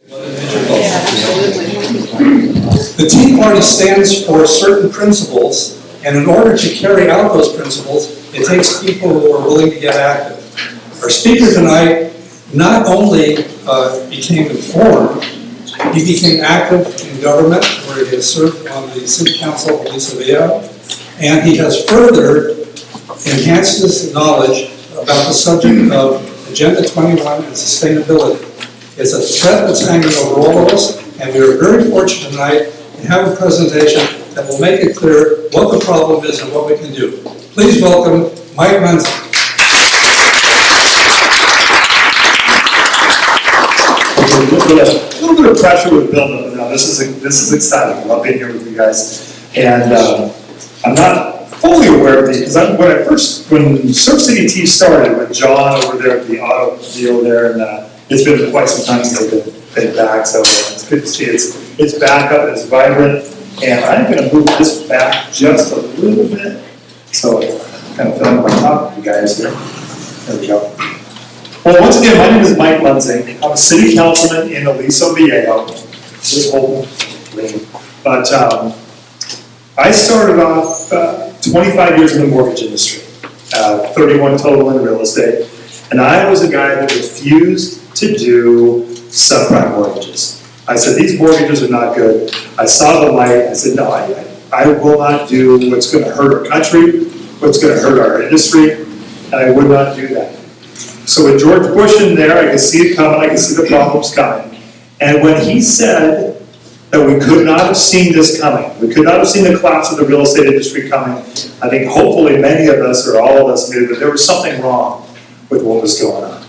The Tea Party stands for certain principles, and in order to carry out those principles, it takes people who are willing to get active. Our speaker tonight not only became informed, he became active in government, where he has served on the City Council of Aliso Viejo, and he has further enhanced his knowledge about the subject of Agenda 21 and sustainability. It's a threat that's hanging over all of us, and we are very fortunate tonight to have a presentation that will make it clear what the problem is and what we can do. Please welcome Mike Munzing. A little bit of pressure with building up now. This is exciting. I love being here with you guys, and I'm not fully aware of these because when Surf City Tea started with John over there at the auto deal there, and it's been quite some time since they've been back, so it's good to see it's back up, it's vibrant, and I'm going to move this back just a little bit, so I'm kind of filling my top of you guys here. There we go. Well, once again, my name is Mike Munzing. I'm a city councilman in Aliso Viejo. This whole thing. But I started off 25 years in the mortgage industry, 31 total in real estate, and I was a guy that refused to do subprime mortgages. I said, these mortgages are not good. I saw the light. I said, no, I will not do what's going to hurt our country, what's going to hurt our industry, and I would not do that. So with George Bush in there, I could see it coming, I could see the problems coming. And when he said that we could not have seen this coming, we could not have seen the collapse of the real estate industry coming, I think hopefully many of us, or all of us, knew that there was something wrong with what was going on.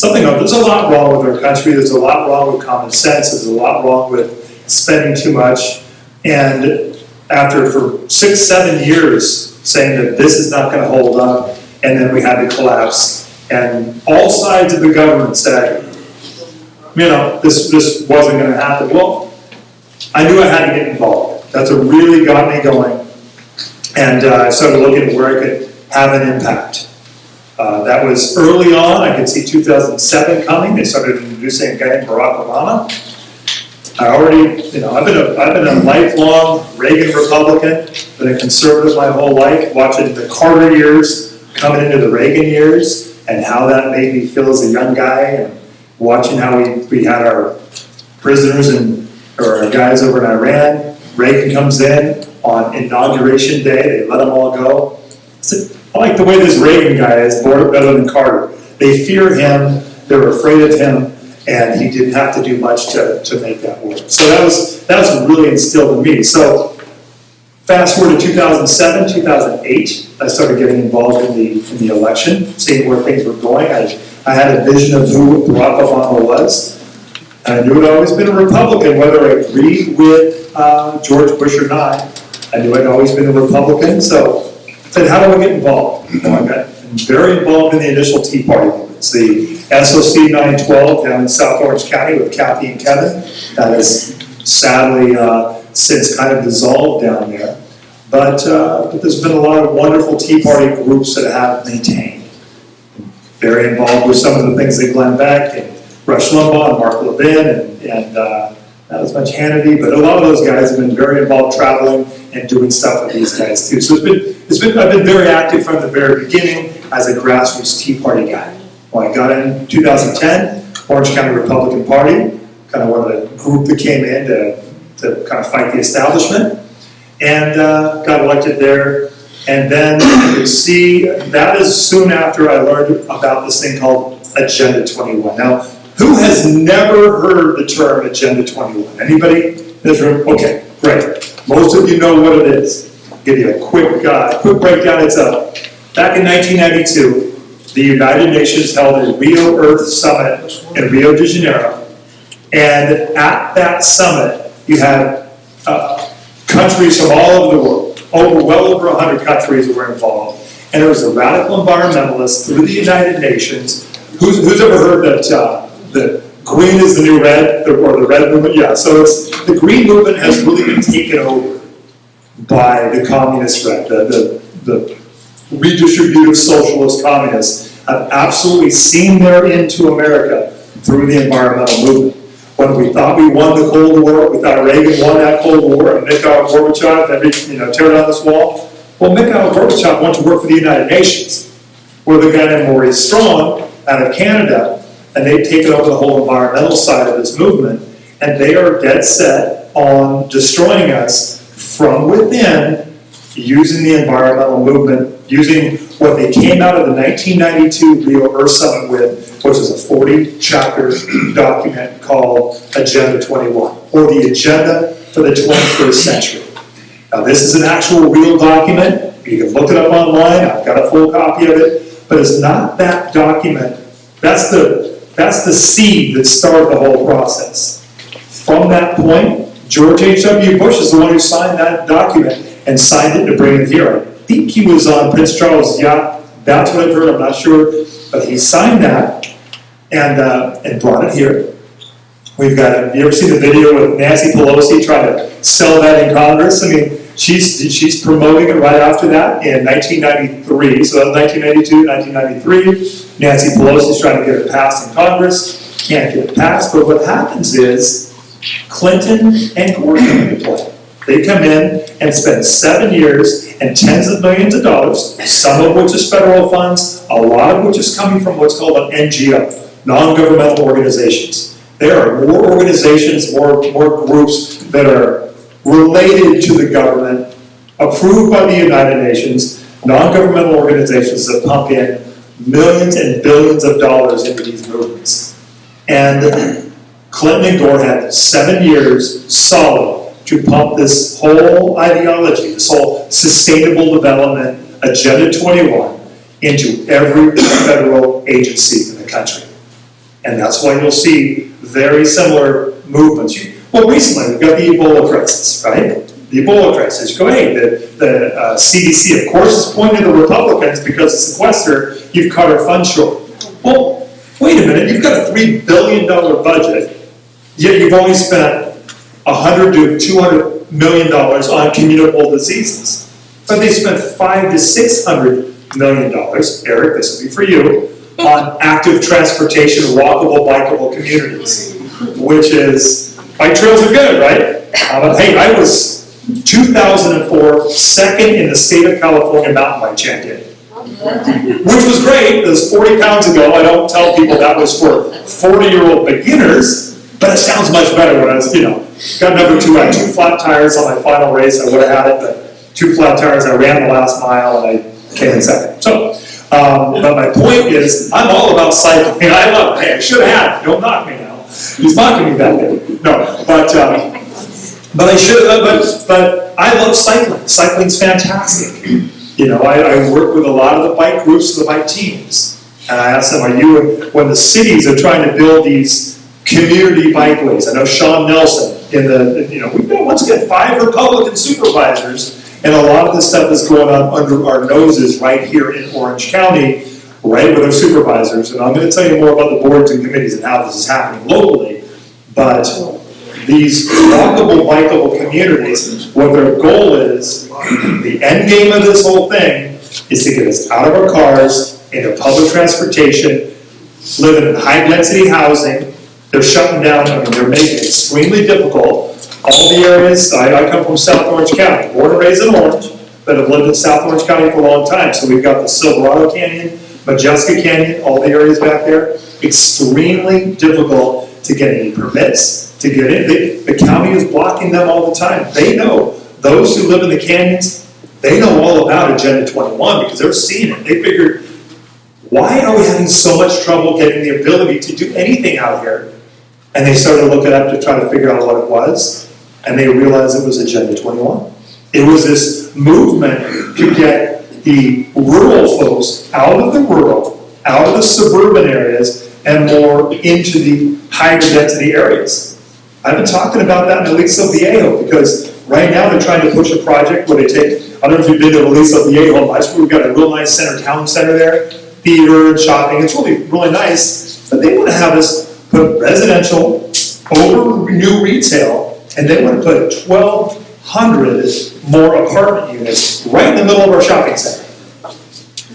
There's a lot wrong with our country, there's a lot wrong with common sense, there's a lot wrong with spending too much. And after for 6-7 years saying that this is not going to hold up, and then we had to collapse. And all sides of the government said, this wasn't going to happen. Well, I knew I had to get involved. That's what really got me going. And I started looking at where I could have an impact. That was early on. I could see 2007 coming. They started introducing a guy named Barack Obama. I've been a lifelong Reagan Republican, been a conservative my whole life, watching the Carter years coming into the Reagan years, and how that made me feel as a young guy, and watching how we had our prisoners or our guys over in Iran. Reagan comes in on Inauguration Day, they let them all go. I said, I like the way this Reagan guy is, better than Carter. They fear him, they're afraid of him, and he didn't have to do much to make that work. So that was really instilled in me. So fast forward to 2007, 2008, I started getting involved in the election, seeing where things were going. I had a vision of who Barack Obama was. And I knew I'd always been a Republican, whether I agreed with George Bush or not. I knew I'd always been a Republican. So I said, how do I get involved? Well, I got very involved in the initial Tea Party movements. The SOC 912 down in South Orange County with Kathy and Kevin. That has sadly since kind of dissolved down there. But there's been a lot of wonderful Tea Party groups that have maintained. Very involved with some of the things that Glenn Beck and Rush Limbaugh and Mark Levin and not as much Hannity, but a lot of those guys have been very involved traveling and doing stuff with these guys too. So I've been very active from the very beginning as a grassroots Tea Party guy. When I got in 2010, Orange County Republican Party, kind of one of the group that came in to kind of fight the establishment. And got elected there, and then you could see that is soon after I learned about this thing called Agenda 21. Now, who has never heard the term Agenda 21? Anybody in this room? Okay, great. Most of you know what it is. I'll give you a quick breakdown. It's back in 1992, the United Nations held a Rio Earth Summit in Rio de Janeiro, and at that summit, you had countries from all over the world, well over 100 countries were involved, and there was a radical environmentalist through the United Nations. Who's ever heard that the green is the new red, or the red movement? Yeah, so the green movement has really been taken over by the communist red, the redistributive socialist communists have absolutely seen their into America through the environmental movement. When we thought we won the Cold War, we thought Reagan won that Cold War, and Mikhail Gorbachev, tear down this wall. Well, Mikhail Gorbachev went to work for the United Nations, with a guy named Maurice Strong out of Canada, and they've taken over the whole environmental side of this movement, and they are dead set on destroying us from within, using the environmental movement, using what they came out of the 1992 Rio Earth Summit with, which is a 40-chapter document called Agenda 21, or the Agenda for the 21st Century. Now, this is an actual real document. You can look it up online. I've got a full copy of it. But it's not that document. That's the seed that started the whole process. From that point, George H.W. Bush is the one who signed that document and signed it to bring it here. I think he was on Prince Charles' yacht. That's what I've heard. I'm not sure. But he signed that and brought it here. We've got, have you ever seen the video with Nancy Pelosi trying to sell that in Congress? I mean, she's promoting it right after that in 1993. So that was 1992, 1993. Nancy Pelosi's trying to get it passed in Congress. Can't get it passed. But what happens is Clinton and Gore come into play. They come in and spend 7 years and tens of millions of dollars, some of which is federal funds, a lot of which is coming from what's called an NGO, non-governmental organizations. There are more organizations, more groups that are related to the government, approved by the United Nations, non-governmental organizations that pump in millions and billions of dollars into these movements. And Clinton and Gore had 7 years solid to pump this whole ideology, this whole sustainable development, Agenda 21, into every federal agency in the country. And that's why you'll see very similar movements. Well, recently, we've got the Ebola crisis, right? The Ebola crisis. You go, hey, the CDC, of course, is pointing to the Republicans because of sequester, you've cut our funds short. Well, wait a minute, you've got a $3 billion budget, yet you've only spent $100 to $200 million on communicable diseases. But they spent $500 to $600 million, Eric, this will be for you, on active transportation, walkable, bikeable communities, which is, bike trails are good, right? But hey, I was 2004 second in the state of California mountain bike champion, which was great. It was 40 pounds ago. I don't tell people that was for 40-year-old beginners, but it sounds much better when I was, got number 2. I had 2 flat tires on my final race. I would have had it, but 2 flat tires. I ran the last mile and I came in second. So, but my point is, I'm all about cycling. I love it. Hey, I should have had it. Don't knock me now. He's mocking me back there. No, but I should have. But I love cycling. Cycling's fantastic. I work with a lot of the bike groups, the bike teams, and I ask them, when the cities are trying to build these community bikeways? I know Sean Nelson we've got once again 5 Republican supervisors. And a lot of this stuff is going on under our noses right here in Orange County, right with our supervisors. And I'm going to tell you more about the boards and committees and how this is happening locally. But these walkable, bikeable communities, what their goal is, the end game of this whole thing, is to get us out of our cars, into public transportation, living in high-density housing. They're shutting down, they're making it extremely difficult. All the areas, I come from South Orange County, born and raised in Orange, but have lived in South Orange County for a long time. So we've got the Silverado Canyon, Majeska Canyon, all the areas back there. Extremely difficult to get any permits, to get in. The county is blocking them all the time. They know, those who live in the canyons, they know all about Agenda 21 because they're seeing it. They figured, why are we having so much trouble getting the ability to do anything out here? And they started looking up to try to figure out what it was. And they realized it was Agenda 21. It was this movement to get the rural folks out of the rural, out of the suburban areas, and more into the higher density areas. I've been talking about that in Aliso Viejo because right now they're trying to push a project where they take, I don't know if you've been to Aliso Viejo much, but we've got a real nice town center there, theater and shopping. It's really nice, but they want to have us put residential over new retail. And they want to put 1,200 more apartment units right in the middle of our shopping center.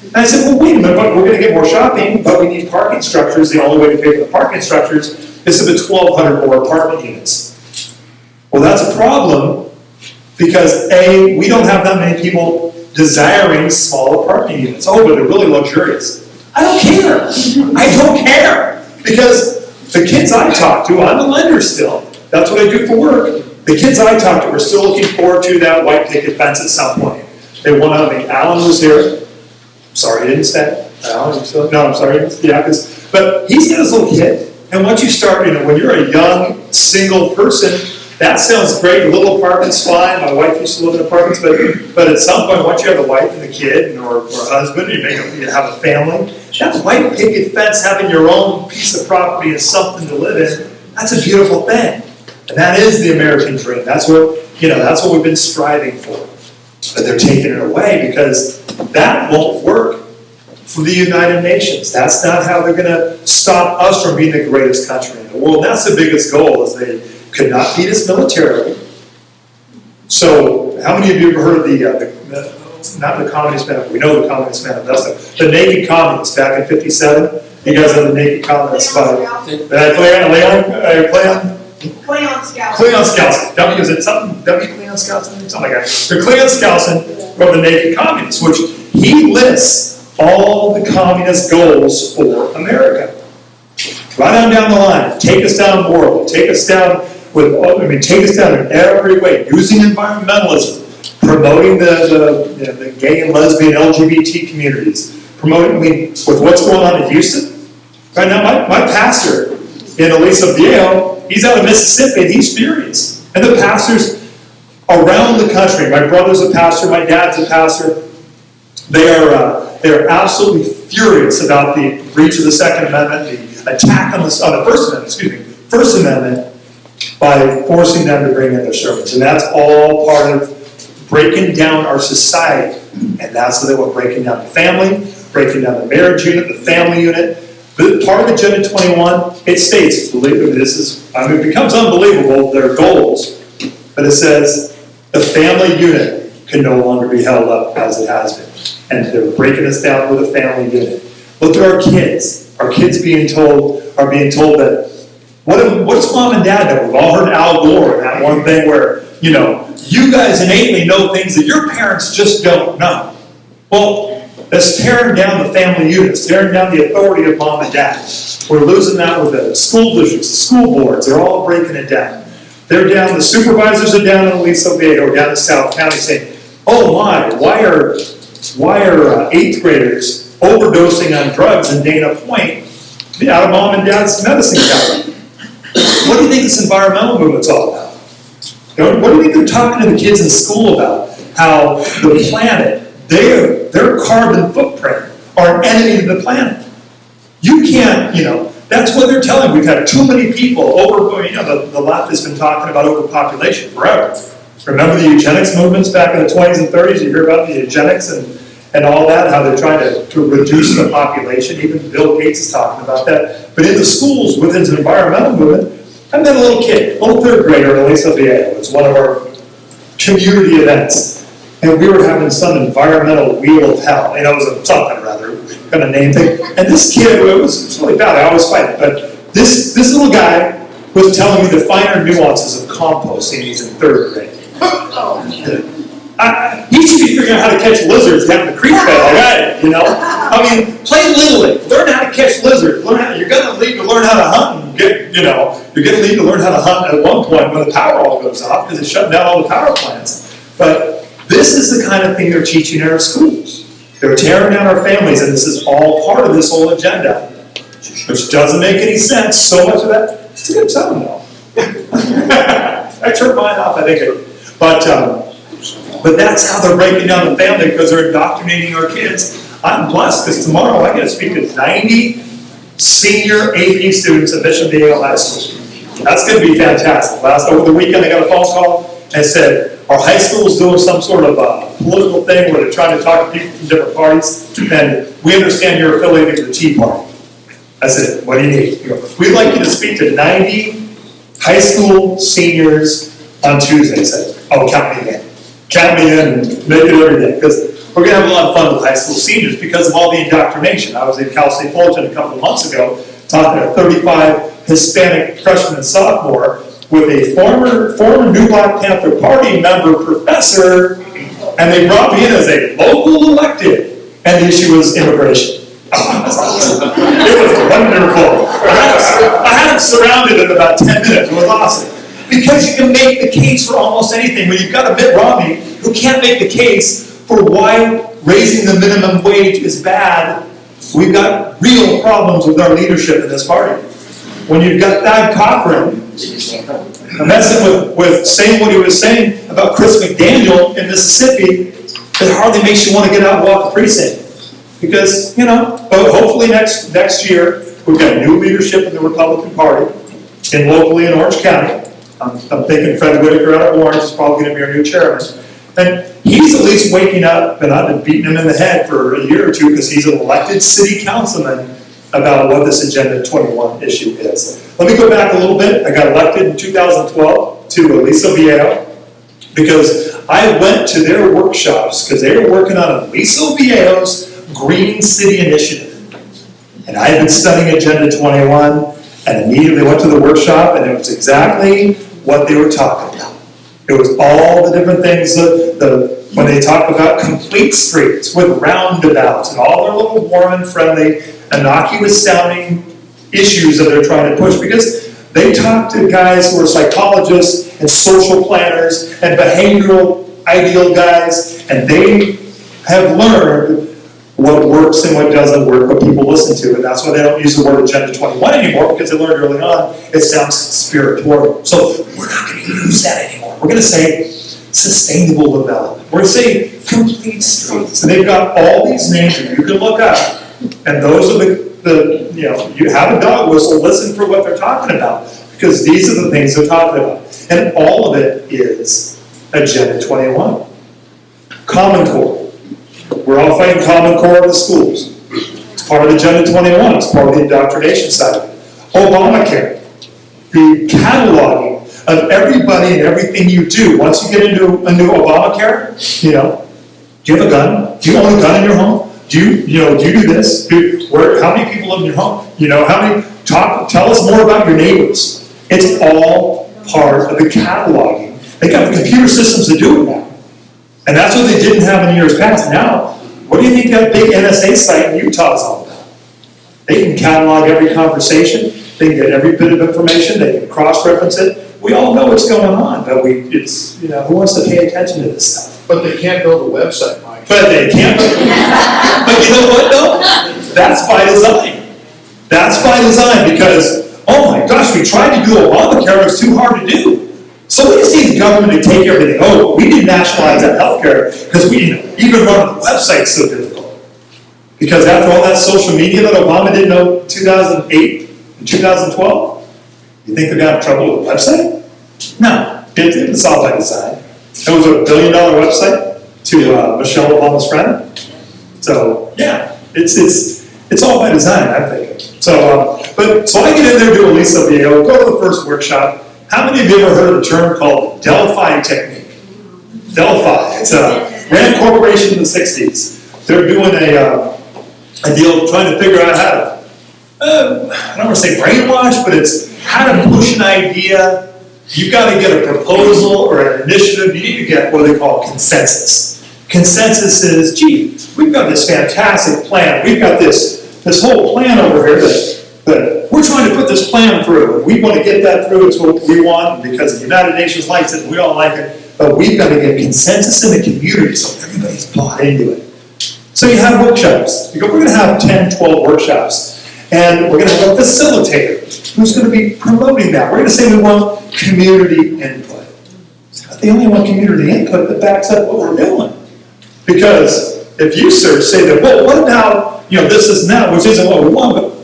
And I said, well, wait a minute, but we're going to get more shopping, but we need parking structures. The only way to pay for the parking structures is to put 1,200 more apartment units. Well, that's a problem because A, we don't have that many people desiring small apartment units. Oh, but they're really luxurious. I don't care. I don't care. Because the kids I talk to, I'm a lender still. That's what I do for work. The kids I talk to are still looking forward to that white picket fence at some point. They want to, I mean, Alan was here. Sorry, he didn't stay. Alan, no, I'm sorry. Yeah, but he's got his little kid. And once you start, when you're a young, single person, that sounds great. A little apartment's fine. My wife used to live in apartments, but at some point, once you have a wife and a kid, or a husband, you have a family, that white picket fence, having your own piece of property is something to live in. That's a beautiful thing. And that is the American dream. That's what we've been striving for. But they're taking it away because that won't work for the United Nations. That's not how they're going to stop us from being the greatest country in the world. That's the biggest goal, is they could not beat us militarily. So, how many of you have ever heard of not the Communist Manifesto, we know the Communist Manifesto, the Naked Communists back in 1957? You guys know the Naked Communists by Cleon Skousen. Cleon Skousen. Is it something? Cleon Skousen? Something like that. So Cleon Skousen wrote the Naked Communists, which he lists all the communist goals for America. Right on down the line. Take us down morally. Take us down take us down in every way. Using environmentalism. Promoting the gay and lesbian LGBT communities. Promoting, with what's going on in Houston. Right now, my pastor in Aliso Viejo, he's out of Mississippi and he's furious. And the pastors around the country, my brother's a pastor, my dad's a pastor, they're absolutely furious about the breach of the Second Amendment, the attack on the First Amendment, by forcing them to bring in their sermons. And that's all part of breaking down our society. And that's what we're breaking down the family, breaking down the marriage unit, the family unit. But part of Agenda 21, it states, it becomes unbelievable, their goals, but it says the family unit can no longer be held up as it has been. And they're breaking us down with a family unit. Look at our kids. Our kids are being told that, what does mom and dad know? We've all heard Al Gore and that one thing where, you guys innately know things that your parents just don't know. Well, that's tearing down the family units, tearing down the authority of mom and dad. We're losing that with the school districts, the school boards. They're all breaking it down. They're down, the supervisors are down in Aliso Viejo, down in South County saying, oh my, why are 8th graders overdosing on drugs in Dana Point out of mom and dad's medicine cabinet? What do you think this environmental movement's all about? What do you think they're talking to the kids in school about? How the planet, their carbon footprint are an enemy to the planet. You can't, that's what they're telling. We've had too many people the left has been talking about overpopulation forever. Remember the eugenics movements back in the 20s and 30s? You hear about the eugenics and all that, how they're trying to reduce the population. Even Bill Gates is talking about that. But in the schools, within the environmental movement, I met a little kid, a little 3rd grader in Aliso Viejo. It was one of our community events. And we were having some environmental wheel of hell. It was something rather, kind of name thing. And this kid, it was really bad. I always fight it. But this little guy was telling me the finer nuances of composting. He's in 3rd grade. He should be figuring out how to catch lizards down the creek bed. Play Little League. Learn how to catch lizards. You're going to need to learn how to hunt. You're going to need to learn how to hunt at one point when the power all goes off because it's shutting down all the power plants. But this is the kind of thing they're teaching in our schools. They're tearing down our families, and this is all part of this whole agenda, which doesn't make any sense. So much of that, it's a good song, though. I turned mine off, I think. But that's how they're breaking down the family, because they're indoctrinating our kids. I'm blessed, because tomorrow I get to speak to 90 senior AP students at Mission Viejo High School. That's going to be fantastic. Over the weekend, I got a phone call and said, our high school is doing some sort of political thing where they're trying to talk to people from different parties, and we understand you're affiliated with the Tea Party. I said, what do you need? We'd like you to speak to 90 high school seniors on Tuesday. I said, oh, count me in. Count me in and make it every day. Because we're going to have a lot of fun with high school seniors because of all the indoctrination. I was in Cal State Fullerton a couple of months ago talking to 35 Hispanic freshman and sophomore with a former New Black Panther Party member professor, and they brought me in as a local elected, and the issue was immigration. It was awesome. It was wonderful. I had them surrounded in about 10 minutes. It was awesome. Because you can make the case for almost anything. When you've got a Mitt Romney who can't make the case for why raising the minimum wage is bad, we've got real problems with our leadership in this party. When you've got Thad Cochran messing with saying what he was saying about Chris McDaniel in Mississippi, it hardly makes you want to get out and walk the precinct. Because, hopefully next year, we've got new leadership in the Republican Party, and locally in Orange County. I'm thinking Fred Whitaker out of Orange is probably going to be our new chairman. And he's at least waking up, and I've been beating him in the head for a year or two because he's an elected city councilman about what this Agenda 21 issue is. Let me go back a little bit. I got elected in 2012 to Aliso Viejo because I went to their workshops because they were working on Aliso Viejo's Green City Initiative. And I had been studying Agenda 21 and immediately went to the workshop, and it was exactly what they were talking about. It was all the different things, when they talk about complete streets with roundabouts and all their little warm and friendly, innocuous sounding issues that they're trying to push, because they talk to guys who are psychologists and social planners and behavioral ideal guys, and they have learned what works and what doesn't work, what people listen to, and that's why they don't use the word Agenda 21 anymore, because they learned early on it sounds conspiratorial. So we're not going to use that anymore. We're going to say sustainable development. We're going to say complete streets. And they've got all these names that you can look up, and those are you have a dog whistle, listen for what they're talking about, because these are the things they're talking about. And all of it is Agenda 21. Common Core. We're all fighting Common Core in the schools. It's part of Agenda 21. It's part of the indoctrination side of it. Obamacare. The cataloging of everybody and everything you do. Once you get into a new Obamacare, do you have a gun? Do you own a gun in your home? Do you do this? How many people live in your home? Tell us more about your neighbors. It's all part of the cataloging. They got the computer systems to do it now. And that's what they didn't have in years past. Now, what do you think that big NSA site in Utah is all about? They can catalog every conversation. They can get every bit of information. They can cross-reference it. We all know what's going on, but who wants to pay attention to this stuff? But they can't build a website, Mike. But they can't. But you know what, though? That's by design. That's by design because, oh my gosh, we tried to do Obamacare, it was too hard to do. So we just need the government to take everything. Oh, we didn't nationalize that healthcare because even running the website's so difficult. Because after all that social media that Obama did in 2008 and 2012, you think they're going to have trouble with the website? No, it's all by design. It was a $1 billion website to Michelle Obama's friend. So yeah, it's all by design, I'm thinking. So I get in there, do Aliso Viejo, go to the first workshop. How many of you ever heard of a term called Delphi technique? Delphi. It's a Rand Corporation in the 60s. They're doing a deal trying to figure out how to, I don't want to say brainwash, but it's how to push an idea. You've got to get a proposal or an initiative. You need to get what they call consensus. Consensus is, gee, we've got this fantastic plan. We've got this whole plan over here that we're trying to put this plan through. We want to get that through. It's what we want because the United Nations likes it and we all like it. But we've got to get consensus in the community so everybody's bought into it. So you have workshops. You go, we're going to have 10, 12 workshops. And we're going to have a facilitator who's going to be promoting that. We're going to say we want community input. But they only want community input that backs up what we're doing. Because if you say that, well, what about, this is now, which isn't what we want, but,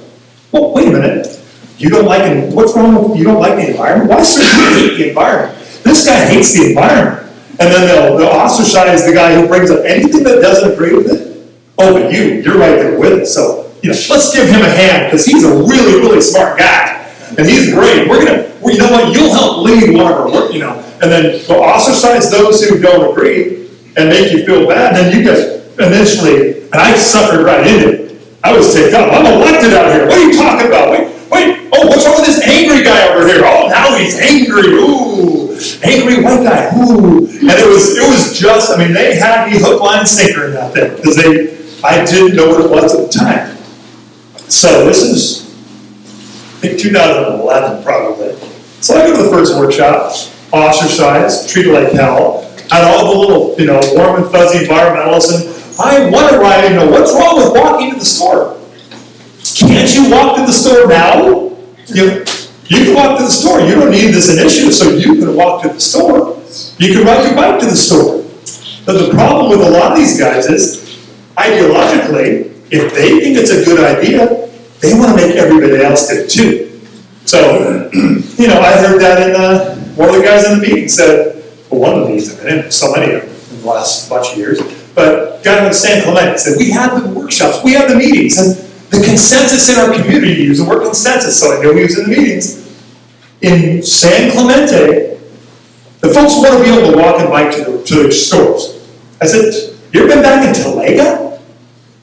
well, wait a minute. You don't like it. What's wrong with you don't like the environment? Why should you hate the environment? This guy hates the environment. And then they'll ostracize the guy who brings up anything that doesn't agree with it. Oh, but you're right there with it. So, let's give him a hand because he's a really, really smart guy. And he's great. You know what? You'll help lead one of our work, and then go ostracize those who don't agree and make you feel bad. And then you get initially, and I suckered right into it. I was ticked up. I'm elected out here. What are you talking about? wait, oh, what's wrong with this angry guy over here? Oh, now he's angry, ooh, angry white guy, ooh. And it was just, I mean, they had me hook, line, and sinker in that thing, because I didn't know what it was at the time. So this is, I think 2011 probably. So I go to the first workshop, ostracized, treated like hell, had all the little, warm and fuzzy environmentalists, and I wonder why, what's wrong with walking to the store? Can't you walk to the store now? You can walk to the store. You don't need this initiative, so you can walk to the store. You can ride your bike to the store. But the problem with a lot of these guys is, ideologically, if they think it's a good idea, they want to make everybody else do it too. So, I heard that in one of the guys in the meeting said, well, one of the meetings I've been in, so many of them in the last bunch of years, but guy in San Clemente said, we have the workshops, we have the meetings, and the consensus in our community, he used the word consensus, so I knew he was in the meetings. In San Clemente, the folks want to be able to walk and bike to the stores. I said, you ever been back in Talega?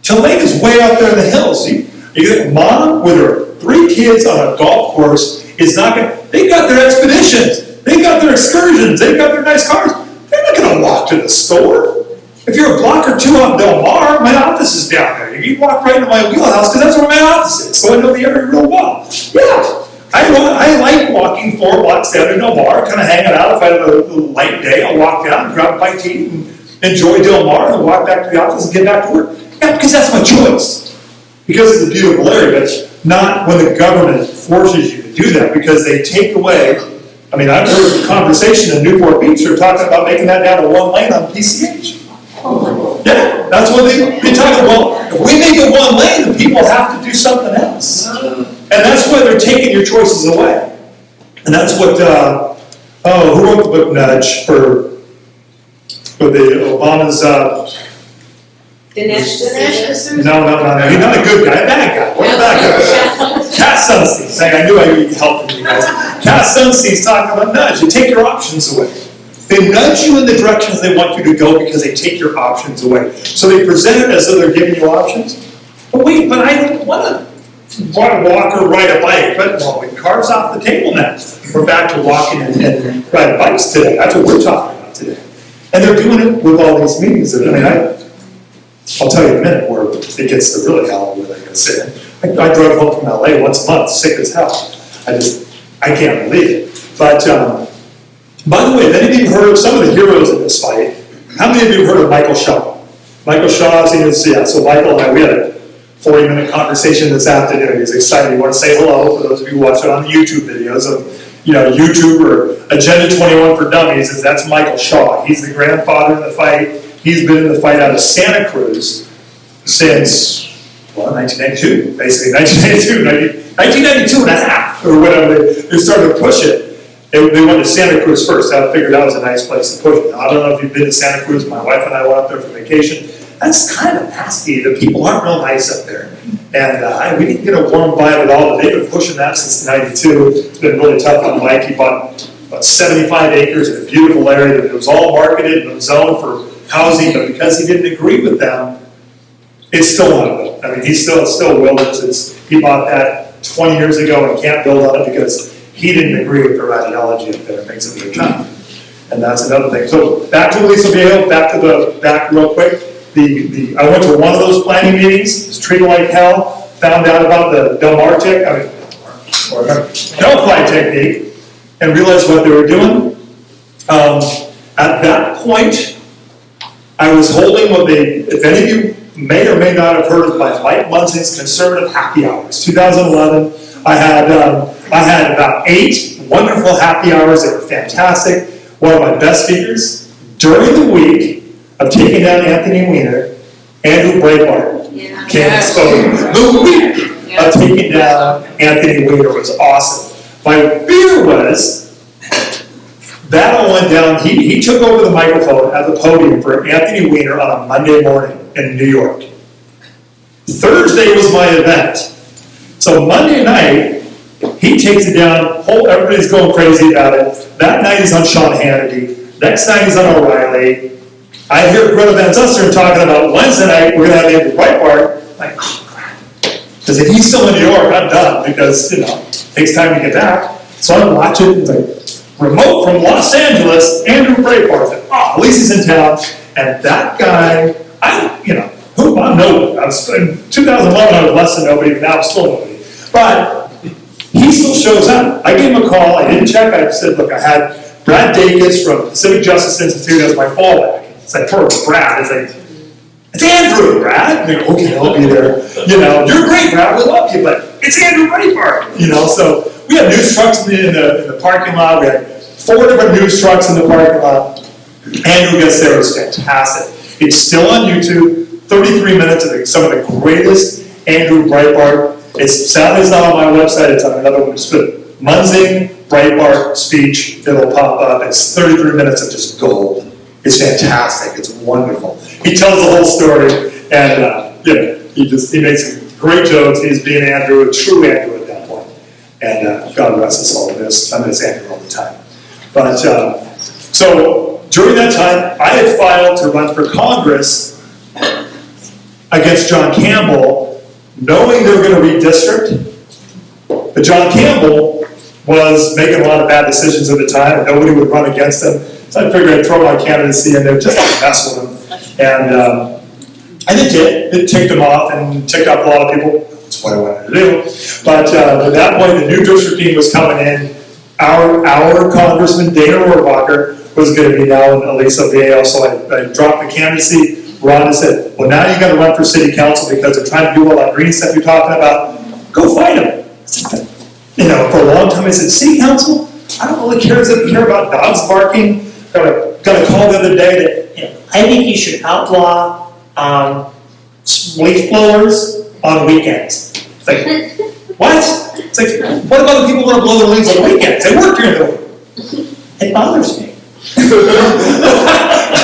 Talega's way out there in the hills. You get mom with her 3 kids on a golf course is not going to, they've got their expeditions, they've got their excursions, they've got their nice cars. They're not going to walk to the store. If you're a block or two off Del Mar, my office is down there. You walk right into my wheelhouse because that's where my office is, so I know the area real well. Yeah, I like walking 4 blocks down to Del Mar, kind of hanging out. If I have a light day, I'll walk down and grab a bite to eat and enjoy Del Mar and walk back to the office and get back to work. Yeah, because that's my choice. Because it's a beautiful area, but not when the government forces you to do that, because they take away. I mean, I've heard a conversation in Newport Beach, they're talking about making that down to 1 lane on PCH. Yeah, that's what they talk about. If we make it 1 lane, then people have to do something else. And that's why they're taking your choices away. And that's what, who wrote the book Nudge for the Obama's, Dinesh D'Souza. No, he's not a good guy, a bad guy. What a bad guy. Cass Sunstein, I knew I needed help from you guys. Cass Sunstein's talking about nudge, you take your options away. They nudge you in the directions they want you to go because they take your options away. So they present it as though they're giving you options. But wait, but I don't want to walk or ride a bike. But the car's off the table now. We're back to walking and riding bikes today. That's what we're talking about today. And they're doing it with all these meetings. I mean, I'll tell you in a minute where it gets to really hell where they're going to sit. I drove home from LA once a month, sick as hell. I can't believe it. But, by the way, have any of you heard of some of the heroes in this fight? How many of you have heard of Michael Shaw? Michael Shaw, so Michael and I, we had a 40-minute conversation this afternoon. He's excited. He wants to say hello for those of you who watch it on the YouTube videos of, YouTube or Agenda 21 for Dummies. That's Michael Shaw. He's the grandfather in the fight. He's been in the fight out of Santa Cruz since, 1992, basically. 1992 and a half, or whatever. They started to push it. They went to Santa Cruz first. I figured that was a nice place to push it. I don't know if you've been to Santa Cruz. My wife and I went up there for vacation. That's kind of nasty. The people aren't real nice up there. And we didn't get a warm vibe at all. They've been pushing that since '92. It's been really tough on Mike. He bought about 75 acres in a beautiful area that was all marketed and zoned for housing, but because he didn't agree with them, it's still not built. I mean, it's still wilderness. He bought that 20 years ago and can't build on it because he didn't agree with their ideology up there. It makes it really tough. And that's another thing. So back to Lisa Viejo, back real quick. I went to one of those planning meetings, was treated like hell, found out about the Delphi technique, and realized what they were doing. At that point, I was holding what if any of you may or may not have heard of Mike Munzing's Conservative Happy Hours. 2011, I had about 8 wonderful happy hours that were fantastic. One of my best speakers during the week of taking down Anthony Weiner, Andrew Breitbart came and spoke. The week of taking down Anthony Weiner was awesome. My fear was that all went down. He took over the microphone at the podium for Anthony Weiner on a Monday morning in New York. Thursday was my event. So Monday night, he takes it down. Everybody's going crazy about it. That night he's on Sean Hannity. Next night he's on O'Reilly. I hear Greta Van Susteren talking about Wednesday night we're going to have Andrew Breitbart. Like, oh crap. Because if he's still in New York, I'm done, because, it takes time to get back. So I'm watching, remote from Los Angeles, Andrew Breitbart. At least he's in town. And that guy, I'm nobody. In 2011, I was less than nobody, but now I'm still nobody. But he still shows up. I gave him a call, I didn't check, I said, look, I had Brad Dacus from Pacific Justice Institute as my fallback. It's like, poor Brad, it's Andrew, Brad. They go, okay, I'll be there. You're great, Brad, we love you, but it's Andrew Breitbart. So we had news trucks in the parking lot. We had 4 different news trucks in the parking lot. Andrew gets there, it was fantastic. It's still on YouTube, 33 minutes of some of the greatest Andrew Breitbart. Sadly, it's not on my website, it's on another one. Just put Munzing Breitbart speech, it'll pop up. It's 33 minutes of just gold. It's fantastic, it's wonderful. He tells the whole story, and he makes some great jokes. He's being Andrew, a true Andrew at that point. And God rest his soul. I miss Andrew all the time. But, so during that time, I had filed to run for Congress against John Campbell, knowing they were going to redistrict. But John Campbell was making a lot of bad decisions at the time, and nobody would run against him. So I figured I'd throw my candidacy in there just to mess with him. And it did. It ticked him off and ticked off a lot of people. That's what I wanted to do. But at that point, the new districting was coming in. Our Congressman, Dana Rohrabacher, was going to be now in Elisa Viejo. So I dropped the candidacy. Rhonda said, well, now you got to run for city council because they're trying to do all that green stuff you're talking about. Go fight them. For a long time I said, city council? I don't really care about dogs barking. Got a call the other day that, I think you should outlaw leaf blowers on weekends. It's like, what? It's like, what about the people who want to blow their leaves on weekends? They work during the week. It bothers me.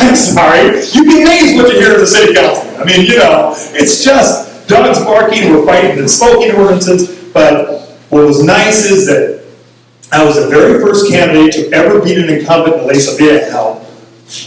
I'm sorry. You'd be amazed what you hear at the city council. I mean, it's just dogs barking, we're fighting the smoking ordinances. But what was nice is that I was the very first candidate to ever beat an incumbent in Elisa Viejo. Now,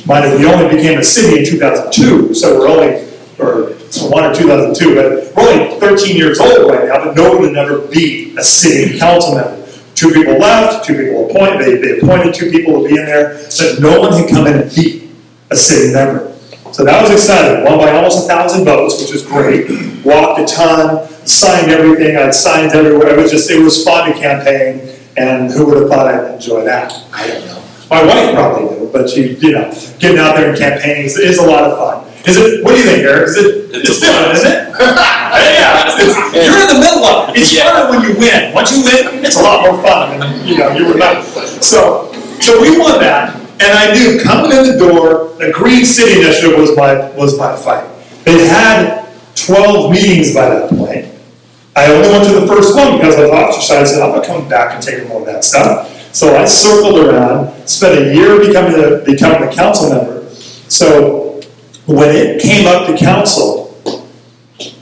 mind you, we only became a city in 2002, so we're only, or 2002, but we're only 13 years old right now, but no one had ever beat a city council member. 2 people left, 2 people appointed, they appointed 2 people to be in there, but no one had come in and beat a city member. So that was exciting. Won by almost 1,000 votes, which was great. Walked a ton, signed everything, I had signs everywhere. It was fun to campaign, and who would have thought I'd enjoy that? I don't know. My wife probably knew, but getting out there and campaigning is a lot of fun. What do you think, Eric? It's different, isn't it? Yeah, you're in the middle of it. It's funner when you win. Once you win, it's a lot more fun, and you remember. So we won that, and I knew coming in the door, the Green City Initiative was my fight. They had 12 meetings by that point. I only went to the first one because I was ostracized. I said, I'm not coming back and taking more of that stuff. So I circled around, spent a year becoming a council member. So when it came up to council,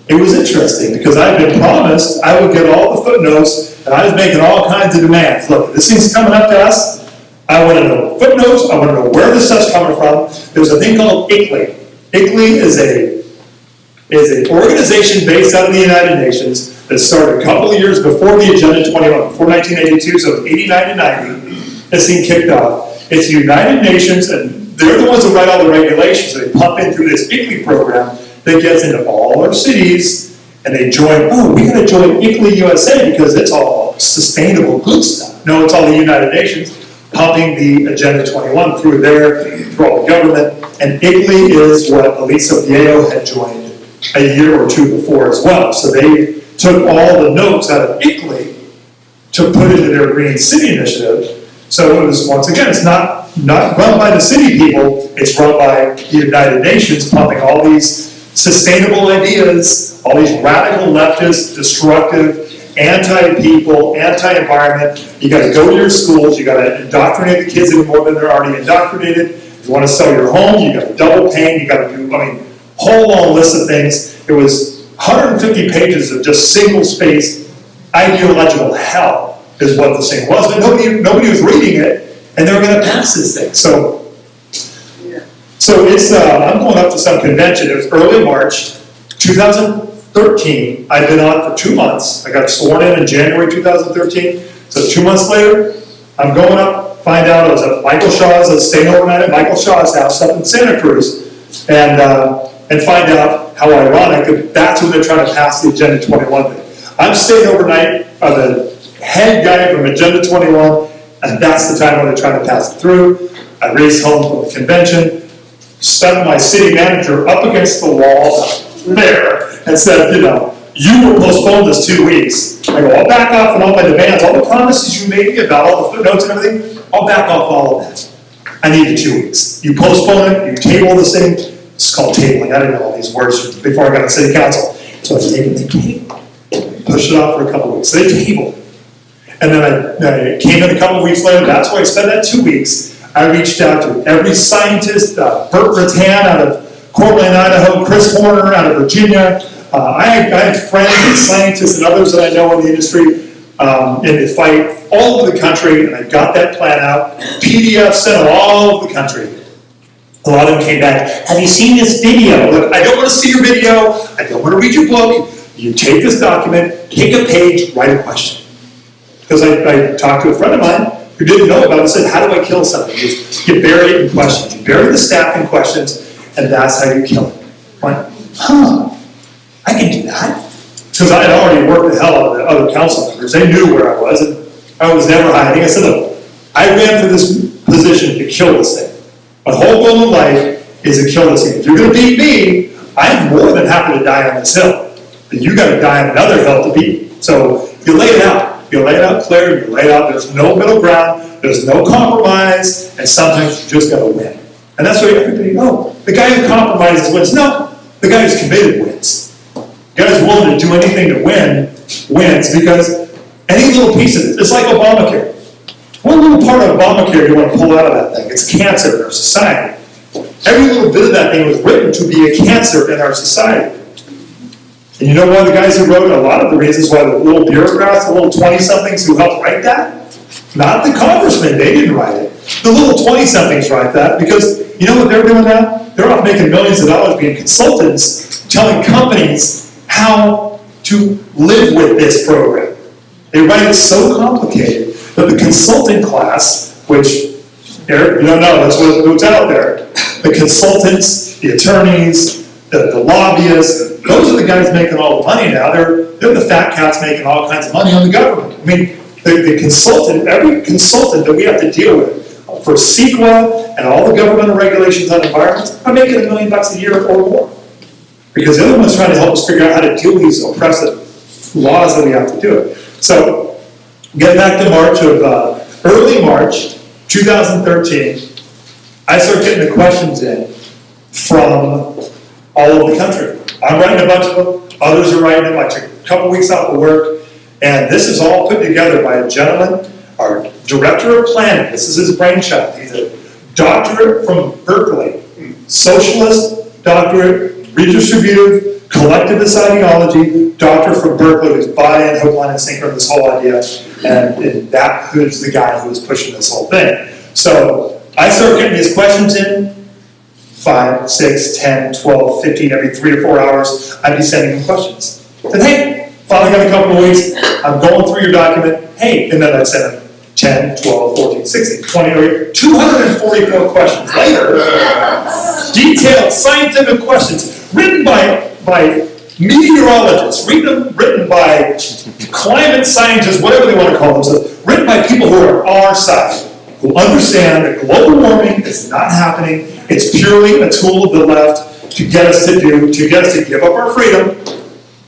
it was interesting because I'd been promised I would get all the footnotes, and I was making all kinds of demands. Look, this thing's coming up to us. I want to know footnotes. I want to know where this stuff's coming from. There's a thing called ICLEI. ICLEI is an organization based out of the United Nations that started a couple of years before the Agenda 21, before 1982, so 89 to 90, this thing kicked off. It's the United Nations, and they're the ones that write all the regulations. They pump in through this ICLEI program that gets into all our cities, and they join, we got to join ICLEI USA because it's all sustainable good stuff. No, it's all the United Nations pumping the Agenda 21 through all the government, and ICLEI is what Elisa Viejo had joined a year or 2 before as well. So they took all the notes out of ICLEI to put into their Green City Initiative. So it was, once again, it's not run by the city people, it's run by the United Nations, pumping all these sustainable ideas, all these radical leftist, destructive, anti-people, anti-environment. You got to go to your schools, you got to indoctrinate the kids even more than they're already indoctrinated. If you want to sell your home, you got to double pain, you got to do, whole long list of things. It was 150 pages of just single-spaced ideological hell is what this thing was, but nobody was reading it, and they were going to pass this thing. So it's, I'm going up to some convention. It was early March 2000. 2013, I'd been on for 2 months. I got sworn in January 2013. So 2 months later, I'm going up, find out I was at Michael Shaw's, I was staying overnight at Michael Shaw's house up in Santa Cruz, and find out how ironic that that's when they're trying to pass the Agenda 21 thing. I'm staying overnight of the head guy from Agenda 21, and that's the time when they're trying to pass it through. I raced home from the convention, stuck my city manager up against the wall there, and said, you know, you will postpone this 2 weeks. I go, I'll back off on all my demands, all the promises you made me about all the footnotes and everything, I'll back off all of that. I need 2 weeks. You postpone it, you table this thing. It's called tabling. I didn't know all these words before I got to city council. So I tabled it, pushed it off for a couple of weeks. So they tabled it. And then I came in a couple of weeks later. That's why I spent that 2 weeks. I reached out to every scientist, Bert Rattan out of Coeur d'Alene, Idaho, Chris Horner out of Virginia. I had friends and scientists and others that I know in the industry in the fight all over the country, and I got that plan out. PDF sent all over the country. A lot of them came back, have you seen this video? Look, I don't want to see your video. I don't want to read your book. You take this document, take a page, write a question. Because I talked to a friend of mine who didn't know about it and said, how do I kill something? You bury it in questions. You bury the staff in questions, and that's how you kill it. I went, I can do that. Because I had already worked the hell out of the other council members. They knew where I was, and I was never hiding. I said, look, I ran for this position to kill this thing. My whole goal in life is to kill this thing. If you're going to beat me, I'm more than happy to die on this hill. But you got to die on another hill to beat me. So you lay it out. You lay it out clear. You lay it out. There's no middle ground. There's no compromise. And sometimes you just got to win. And that's what everybody knows. The guy who compromises wins. No, the guy who's committed wins. The guy who's willing to do anything to win wins, because any little piece of it, it's like Obamacare. One little part of Obamacare you want to pull out of that thing, it's cancer in our society. Every little bit of that thing was written to be a cancer in our society. And you know one of the guys who wrote a lot of the reasons why the little bureaucrats, the little 20-somethings who helped write that? Not the congressmen, they didn't write it. The little 20-somethings write that, because you know what they're doing now? They're off making millions of dollars being consultants, telling companies how to live with this program. They write it so complicated that the consulting class, which, Eric, you don't know, that's what's out there. The consultants, the attorneys, the lobbyists, those are the guys making all the money now. They're the fat cats making all kinds of money on the government. I mean, the consultant, every consultant that we have to deal with for CEQA and all the governmental regulations on environments are making $1 million a year or more. Because the other one's trying to help us figure out how to deal with these oppressive laws that we have to do it. So, getting back to March of, early March 2013, I started getting the questions in from all over the country. I'm writing a bunch of them, others are writing them. I took a couple weeks off of work, and this is all put together by a gentleman, our director of planning. This is his brainchild. He's a doctorate from Berkeley, socialist doctorate, redistributive, collectivist ideology, doctor from Berkeley who's bought in, hook, line, and sinker in this whole idea, and that who's the guy who was pushing this whole thing. So I started getting these questions in, 5, 6, 10, 12, 15, every 3 or 4 hours, I'd be sending them questions. Then, hey, finally got a couple of weeks, I'm going through your document, hey, and then I'd send them 10, 12, 14, 16, 20, 244 questions later, detailed scientific questions, written by meteorologists, written by climate scientists, whatever they want to call themselves, written by people who are our side, who understand that global warming is not happening, it's purely a tool of the left to get us to give up our freedom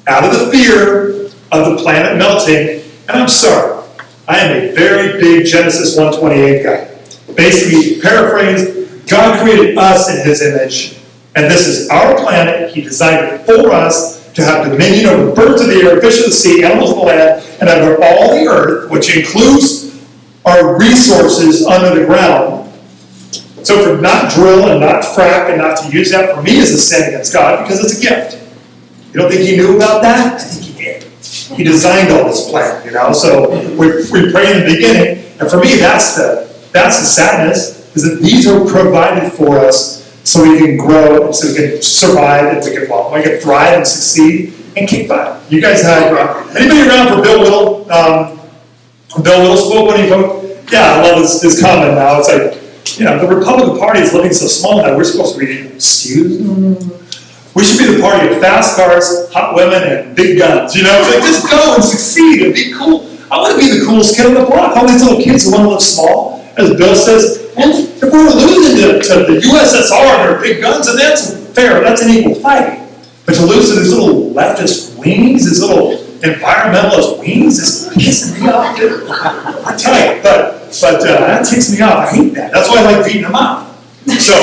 out of the fear of the planet melting. And I'm sorry, I am a very big Genesis 1:28 guy. Basically, paraphrase, God created us in his image, and this is our planet. He designed it for us to have dominion over birds of the air, fish of the sea, animals of the land, and over all the earth, which includes our resources under the ground. So to not drill and not frack and not to use that, for me, is a sin against God, because it's a gift. You don't think he knew about that? I think he did. He designed all this plan, you know? So we pray in the beginning, and for me, that's the sadness, is that these are provided for us so we can grow, so we can survive, and we can thrive and succeed and kick butt. You guys had, anybody around for Bill Whittle? Bill Whittle spoke when he voted? Yeah, I love his comment now. It's like, you know, the Republican Party is living so small now, we're supposed to be, excuse me? We should be the party of fast cars, hot women, and big guns. You know, it's like, just go and succeed and be cool. I want to be the coolest kid on the block. All these little kids who want to live small, as Bill says, well, if we're losing to the USSR and their big guns, and that's fair, that's an equal fight. But to lose to these little leftist wings, these little environmentalist wings, is pissing me off, dude. I tell you, but that ticks me off. I hate that. That's why I like beating them up. So,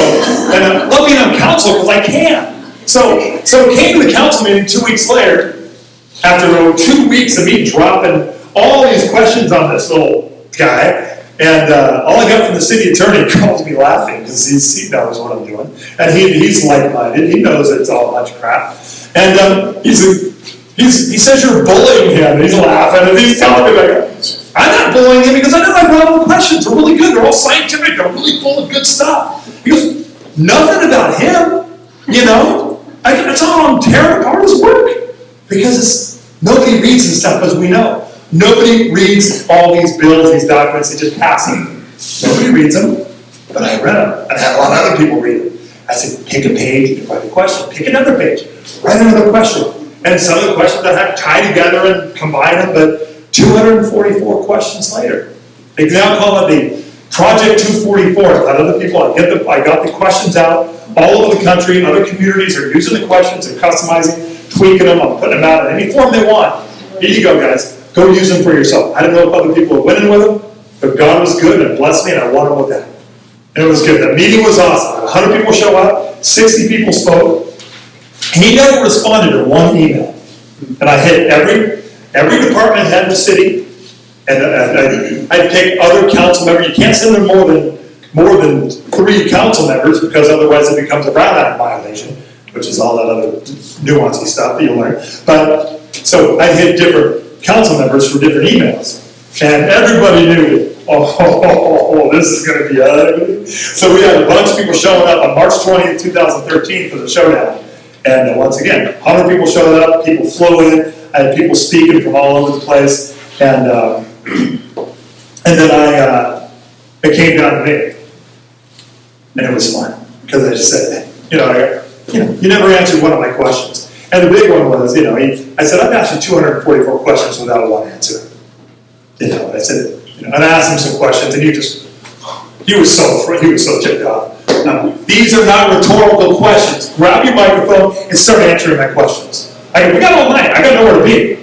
and I love being on council because I can. So it came to the council meeting 2 weeks later, after 2 weeks of me dropping all these questions on this little guy, and all I got from the city attorney calls me laughing because he knows what I'm doing, and he's like-minded. He knows it's all a bunch of crap, and he says you're bullying him. And he's laughing, and he's telling me like, I'm not bullying him because I know I brought all the questions. They're really good. They're all scientific. They're really full of good stuff. He goes, nothing about him. You know, that's all I'm tearing apart his work because nobody reads this stuff, as we know. Nobody reads all these bills, these documents, they just pass them. Nobody reads them, but I read them, and I had a lot of other people read them. I said, pick a page and write a question. Pick another page, write another question. And some of the questions I had to tie together and combine them, but 244 questions later. They now call it the Project 244. That other people, I got the questions out all over the country. Other communities are using the questions and customizing, tweaking them, I'm putting them out in any form they want. Here you go, guys. Go use them for yourself. I don't know if other people are winning with them, but God was good and blessed me, and I won them with that. And it was good. The meeting was awesome. 100 people show up, 60 people spoke. He never responded to one email. And I hit every department head in the city, and I picked other council members. You can't send them more than 3 council members because otherwise it becomes a Brown Act violation, which is all that other nuancy stuff that you'll learn. But so I hit different council members for different emails, and everybody knew, this is going to be ugly. So we had a bunch of people showing up on March 20th, 2013 for the showdown, and once again, 100 people showed up, people flew in, I had people speaking from all over the place, and then it came down to me, and it was fun, because I just said, you never answered one of my questions. And the big one was, I said, I've asked you 244 questions without one answer. I said, and I asked him some questions, and he was so ticked off. These are not rhetorical questions. Grab your microphone and start answering my questions. I go, we got all night. I got nowhere to be.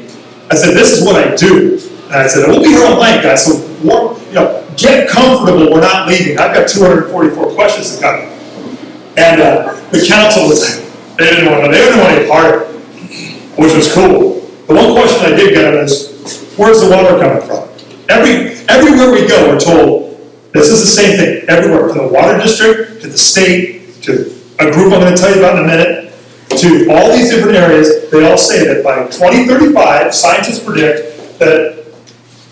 I said, this is what I do. And I said, we'll be here all night, guys. So, get comfortable. We're not leaving. I've got 244 questions to cover. And the council was like, they didn't want any part of it, which was cool. The one question I did get is, where's the water coming from? Everywhere we go, we're told, this is the same thing, everywhere, from the water district, to the state, to a group I'm going to tell you about in a minute, to all these different areas, they all say that by 2035, scientists predict that,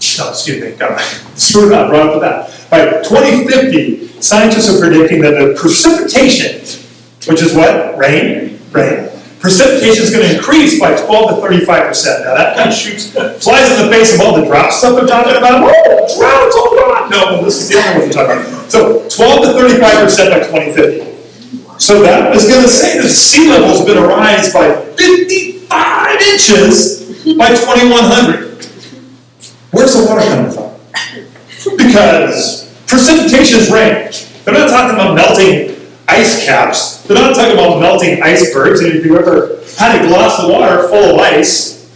screwed up right off the bat. By 2050, scientists are predicting that the precipitation, which is what? Rain. Precipitation is going to increase by 12 to 35%. Now that kind of flies in the face of all the drought stuff I'm talking about. Oh, droughts, oh God. No, this is the other one you're talking about. So 12 to 35% by 2050. So that is going to say that sea level is going to rise by 55 inches by 2100. Where's the water coming from? Because precipitation is rain. They're not talking about melting ice caps. They're not talking about melting icebergs. And if you ever had a glass of water full of ice,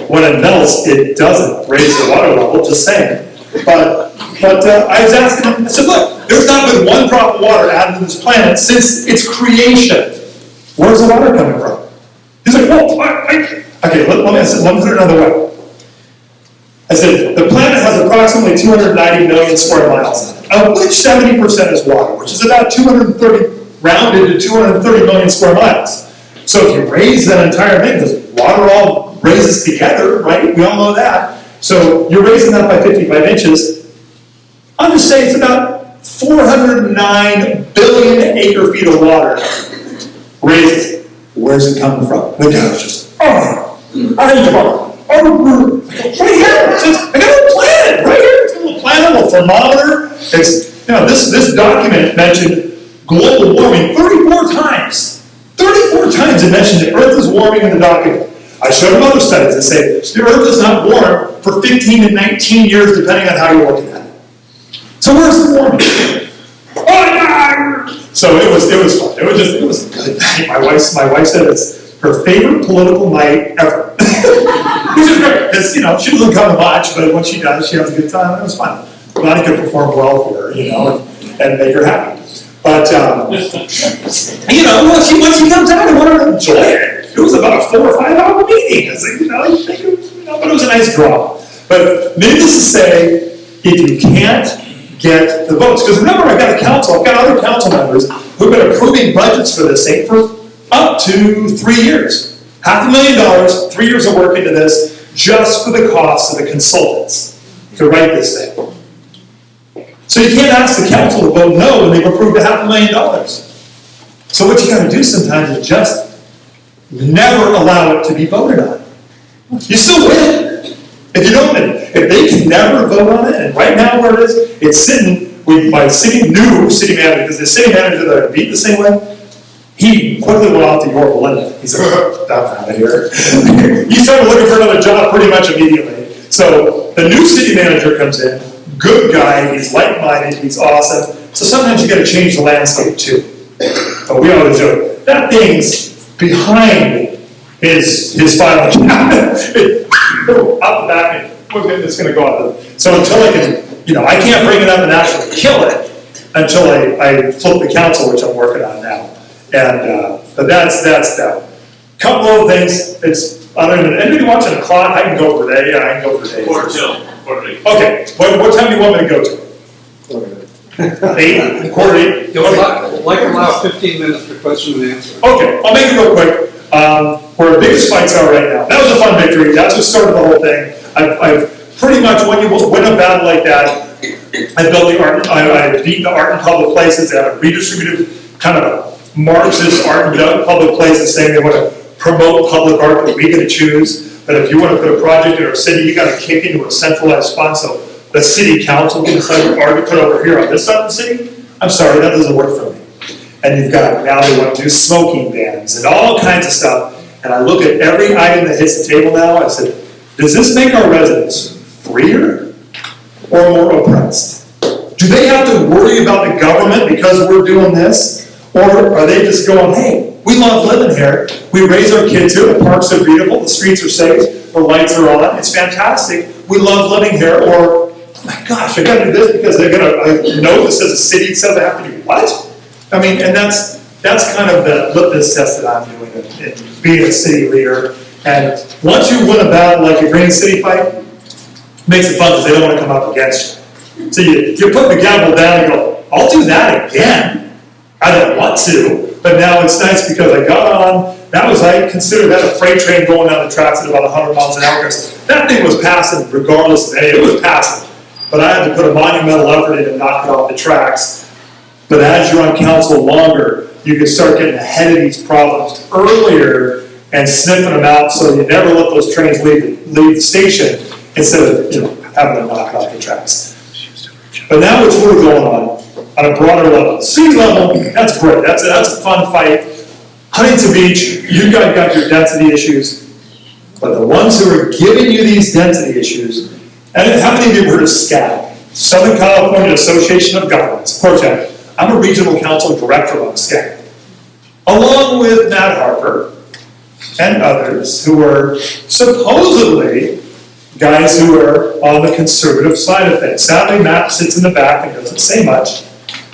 when it melts, it doesn't raise the water level, just saying. But I was asking him, I said, look, there's not been one drop of water added to this planet since its creation. Where's the water coming from? He's like, well, okay, let me put it another way. I said, the planet has approximately 290 million square miles, of which 70% is water, which is about rounded to 230 million square miles. So if you raise that entire thing, because water all raises together, right? We all know that. So you're raising that by 55 inches. I'm just saying it's about 409 billion acre feet of water raises. Where's it coming from? The guy was just, I need to borrow. Oh, right here, I got a plan, right here, it's a little plan, a little thermometer. It's, this document mentioned global warming 34 times. 34 times it mentioned the Earth is warming in the document. I showed them other studies that say the Earth is not warm for 15 to 19 years, depending on how you're looking at it. So where's the warming? So it was fun. It was a good night. My wife said it's her favorite political night ever. Which is great, because, she doesn't come much, but when she does, she has a good time, and it was fun. Glad I could perform well for her, and make her happy. But, once she comes out, I want her to enjoy it. It was about a 4 or 5 hour meeting. It's like, you think, but it was a nice draw. But needless to say, if you can't get the votes, because remember, I've got other council members who've been approving budgets for this thing for up to 3 years. $500,000, 3 years of work into this, just for the cost of the consultants to write this thing. So you can't ask the council to vote no when they've approved $500,000. So what you got to do sometimes is just never allow it to be voted on. You still win. If they can never vote on it, and right now where it is, it's sitting with my new city manager, because the city manager that I beat the same way, he quickly went off to York, London. He said, "I'm out of here." He started looking for another job pretty much immediately. So the new city manager comes in, good guy, he's like-minded, he's awesome. So sometimes you got to change the landscape too. But we always do. That thing's behind his filing cabinet. Up the back, it's going to go up. So until I can, I can't bring it up and actually kill it until I flip the council, which I'm working on now. And but that's that. Couple of things. Anybody watching the clock? I can go for days. Yeah, I can go for days. Quarter. Okay. What time do you want me to go to? 8? Quarter 8? You'll allow 15 minutes for question and answer. Okay, I'll make it real quick. Where the biggest fights are right now. That was a fun victory. That's what started the whole thing. I've pretty much, when you win a battle like that, I beat the art in public places. They have a redistributive kind of a Marxist art in public places, saying they want to promote public art that we get to choose. But if you want to put a project in our city, you got to kick into a centralized fund. So the city council can decide what art to put over here on this side of the city. I'm sorry, that doesn't work for me. And you've got, now they want to do smoking bans and all kinds of stuff. And I look at every item that hits the table now, I said, does this make our residents freer or more oppressed? Do they have to worry about the government because we're doing this? Or are they just going, hey, we love living here, we raise our kids here, the parks are beautiful, the streets are safe, the lights are on, it's fantastic, we love living here, or, oh my gosh, I gotta do this because they're gonna know this as a city, so they have to do what? I mean, and that's kind of the litmus test that I'm doing in being a city leader. And once you win a battle like a Green City fight, it makes it fun because they don't want to come up against you. So you put the gavel down and go, I'll do that again. I don't want to, but now it's nice because I got on, I consider that a freight train going down the tracks at about 100 miles an hour. That thing was passing regardless of anything, it was passing. But I had to put a monumental effort in to knock it off the tracks. But as you're on council longer, you can start getting ahead of these problems earlier and sniffing them out so you never let those trains leave the station instead of having them knock off the tracks. But now it's really going on a broader level. City level, that's great. That's a fun fight. Huntington Beach, you guys got your density issues, but the ones who are giving you these density issues, and how many of you have heard of SCAG? Southern California Association of Governments. Of course, I'm a regional council director on SCAG, along with Matt Harper and others who are supposedly guys who are on the conservative side of things. Sadly, Matt sits in the back and doesn't say much.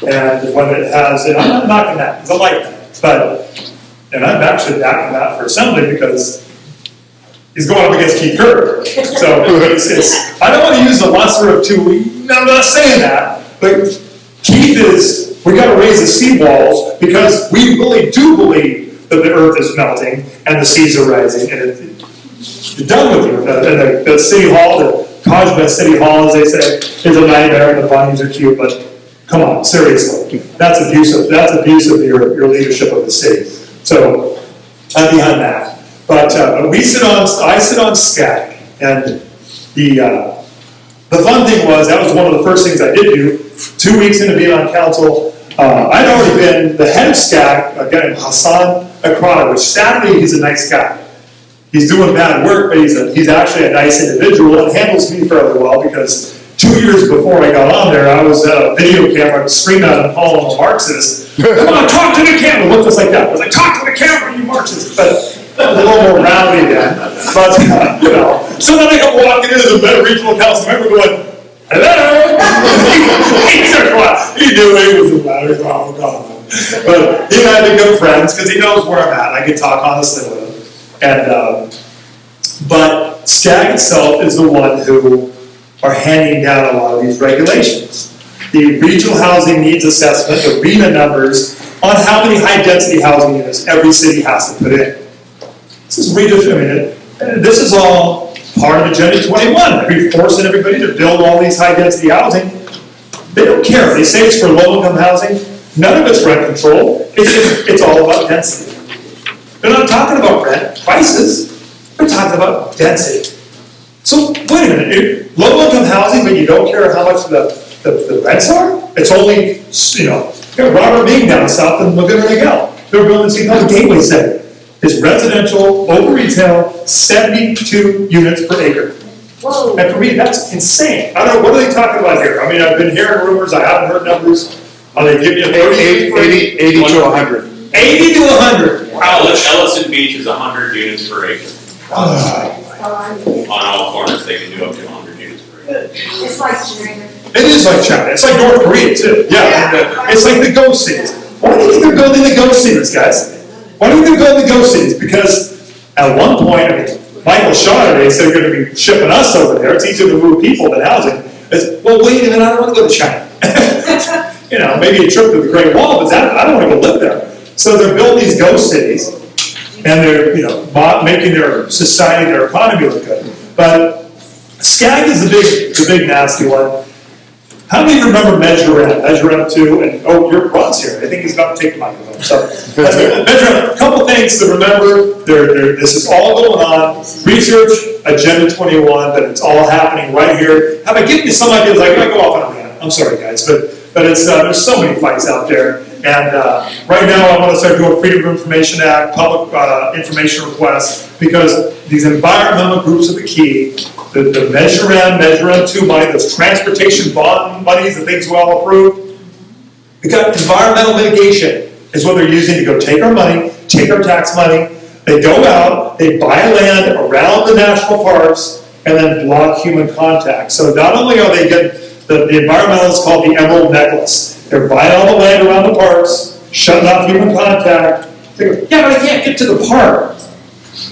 And when it has, and I'm not knocking that, because I like that, and I'm actually backing that for assembly because he's going up against Keith Kerr. So I don't want to use the lesser of two, I'm not saying that, but Keith we got to raise the seawalls because we really do believe that the earth is melting and the seas are rising, and you're done with you. And the city hall, the Cosmet City Hall, as they say, is a nightmare, and the bunnies are cute, but come on, seriously. That's abuse of your leadership of the city. So I'm behind that. But I sit on SCAG, and the fun thing was, that was one of the first things I did do. 2 weeks into being on council, I'd already been the head of SCAG, a guy named Hassan Akrana, which sadly, he's a nice guy. He's doing bad work, but he's actually a nice individual and handles me fairly well, because 2 years before I got on there, I was at a video camera screaming at him, calling him a Marxist. Come on, talk to the camera, look just like that. I was like, talk to the camera, you Marxist. But a little more rowdy then. But, so then I come walking into the regional council member going, hello? He knew he was a matter of God. But he and I have been good friends, because he knows where I'm at. I can talk honestly with him. And, but SCAG itself is the one who are handing down a lot of these regulations. The regional housing needs assessment, the RENA numbers, on how many high-density housing units every city has to put in. This is all part of Agenda 21. They're forcing everybody to build all these high-density housing. They don't care. They say it's for low-income housing. None of it's rent control. It's all about density. They're not talking about rent prices. They're talking about density. So wait a minute, low-income housing, but you don't care how much the rents are? It's only, Robert Ming down south in Laguna Niguel. They're building something called the Gateway Center. It's residential, over retail, 72 units per acre. Whoa. And for me, that's insane. I don't know, what are they talking about here? I mean, I've been hearing rumors, I haven't heard numbers. Are they giving you 80 to 100. 80 to 100? Wow, Ellison Beach is 100 units per acre. On all corners, they can do up to 100 units per acre. It's like China. It is like China. It's like North Korea too. Yeah. It's like the ghost cities. Why do you think they're building the ghost cities, guys? Why do you think they're building the ghost cities? Because at one point, Michael Shaw today said they're going to be shipping us over there. It's easier to move people than housing. It's, well, wait a minute, I don't want to go to China. Maybe a trip to the Great Wall, but I don't want to go live there. So they're building these ghost cities, and they're making their society, their economy look good. But SCAG is the big nasty one. How many remember Measure M? Measure M 2, and Ron's here. I think he's about to take the microphone. So Measure M. A couple things to remember. This is all going on. Research Agenda 21, but it's all happening right here. Have I given you some ideas? I gotta go off on a rant. I'm sorry, guys, but it's there's so many fights out there. And right now, I want to start doing Freedom of Information Act, public information requests, because these environmental groups are the key. The Measure M 2 money, those transportation bond monies, the things we all approve. We got environmental mitigation is what they're using to go take our money, take our tax money. They go out, they buy land around the national parks, and then block human contact. So not only are they getting, the environmentalists called the Emerald Necklace. They're buying all the land around the parks, shutting off human contact. They go, yeah, but I can't get to the park.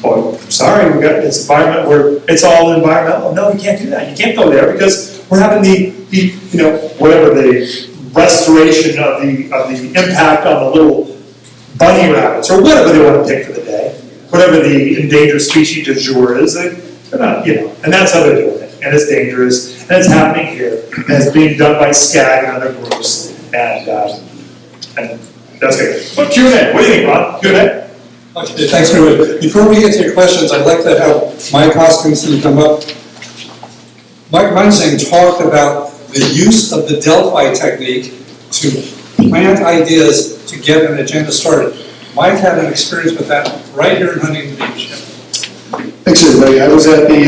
Oh, sorry, we got this environment where it's all environmental. No, you can't do that. You can't go there because we're having the restoration of the impact on the little bunny rabbits or whatever they want to pick for the day, whatever the endangered species du jour is. They're not, and that's how they're doing it. And it's dangerous, and it's happening here, and it's being done by SCAG and other groups, and that's good. What Q&A? What do you think, Ron? Q&A? Okay, thanks very much. Before we get to your questions, I'd like to have Mike Hoskinson come up. Mike Munzing talked about the use of the Delphi technique to plant ideas to get an agenda started. Mike had an experience with that right here in Huntington Beach. Thanks, everybody. I was at the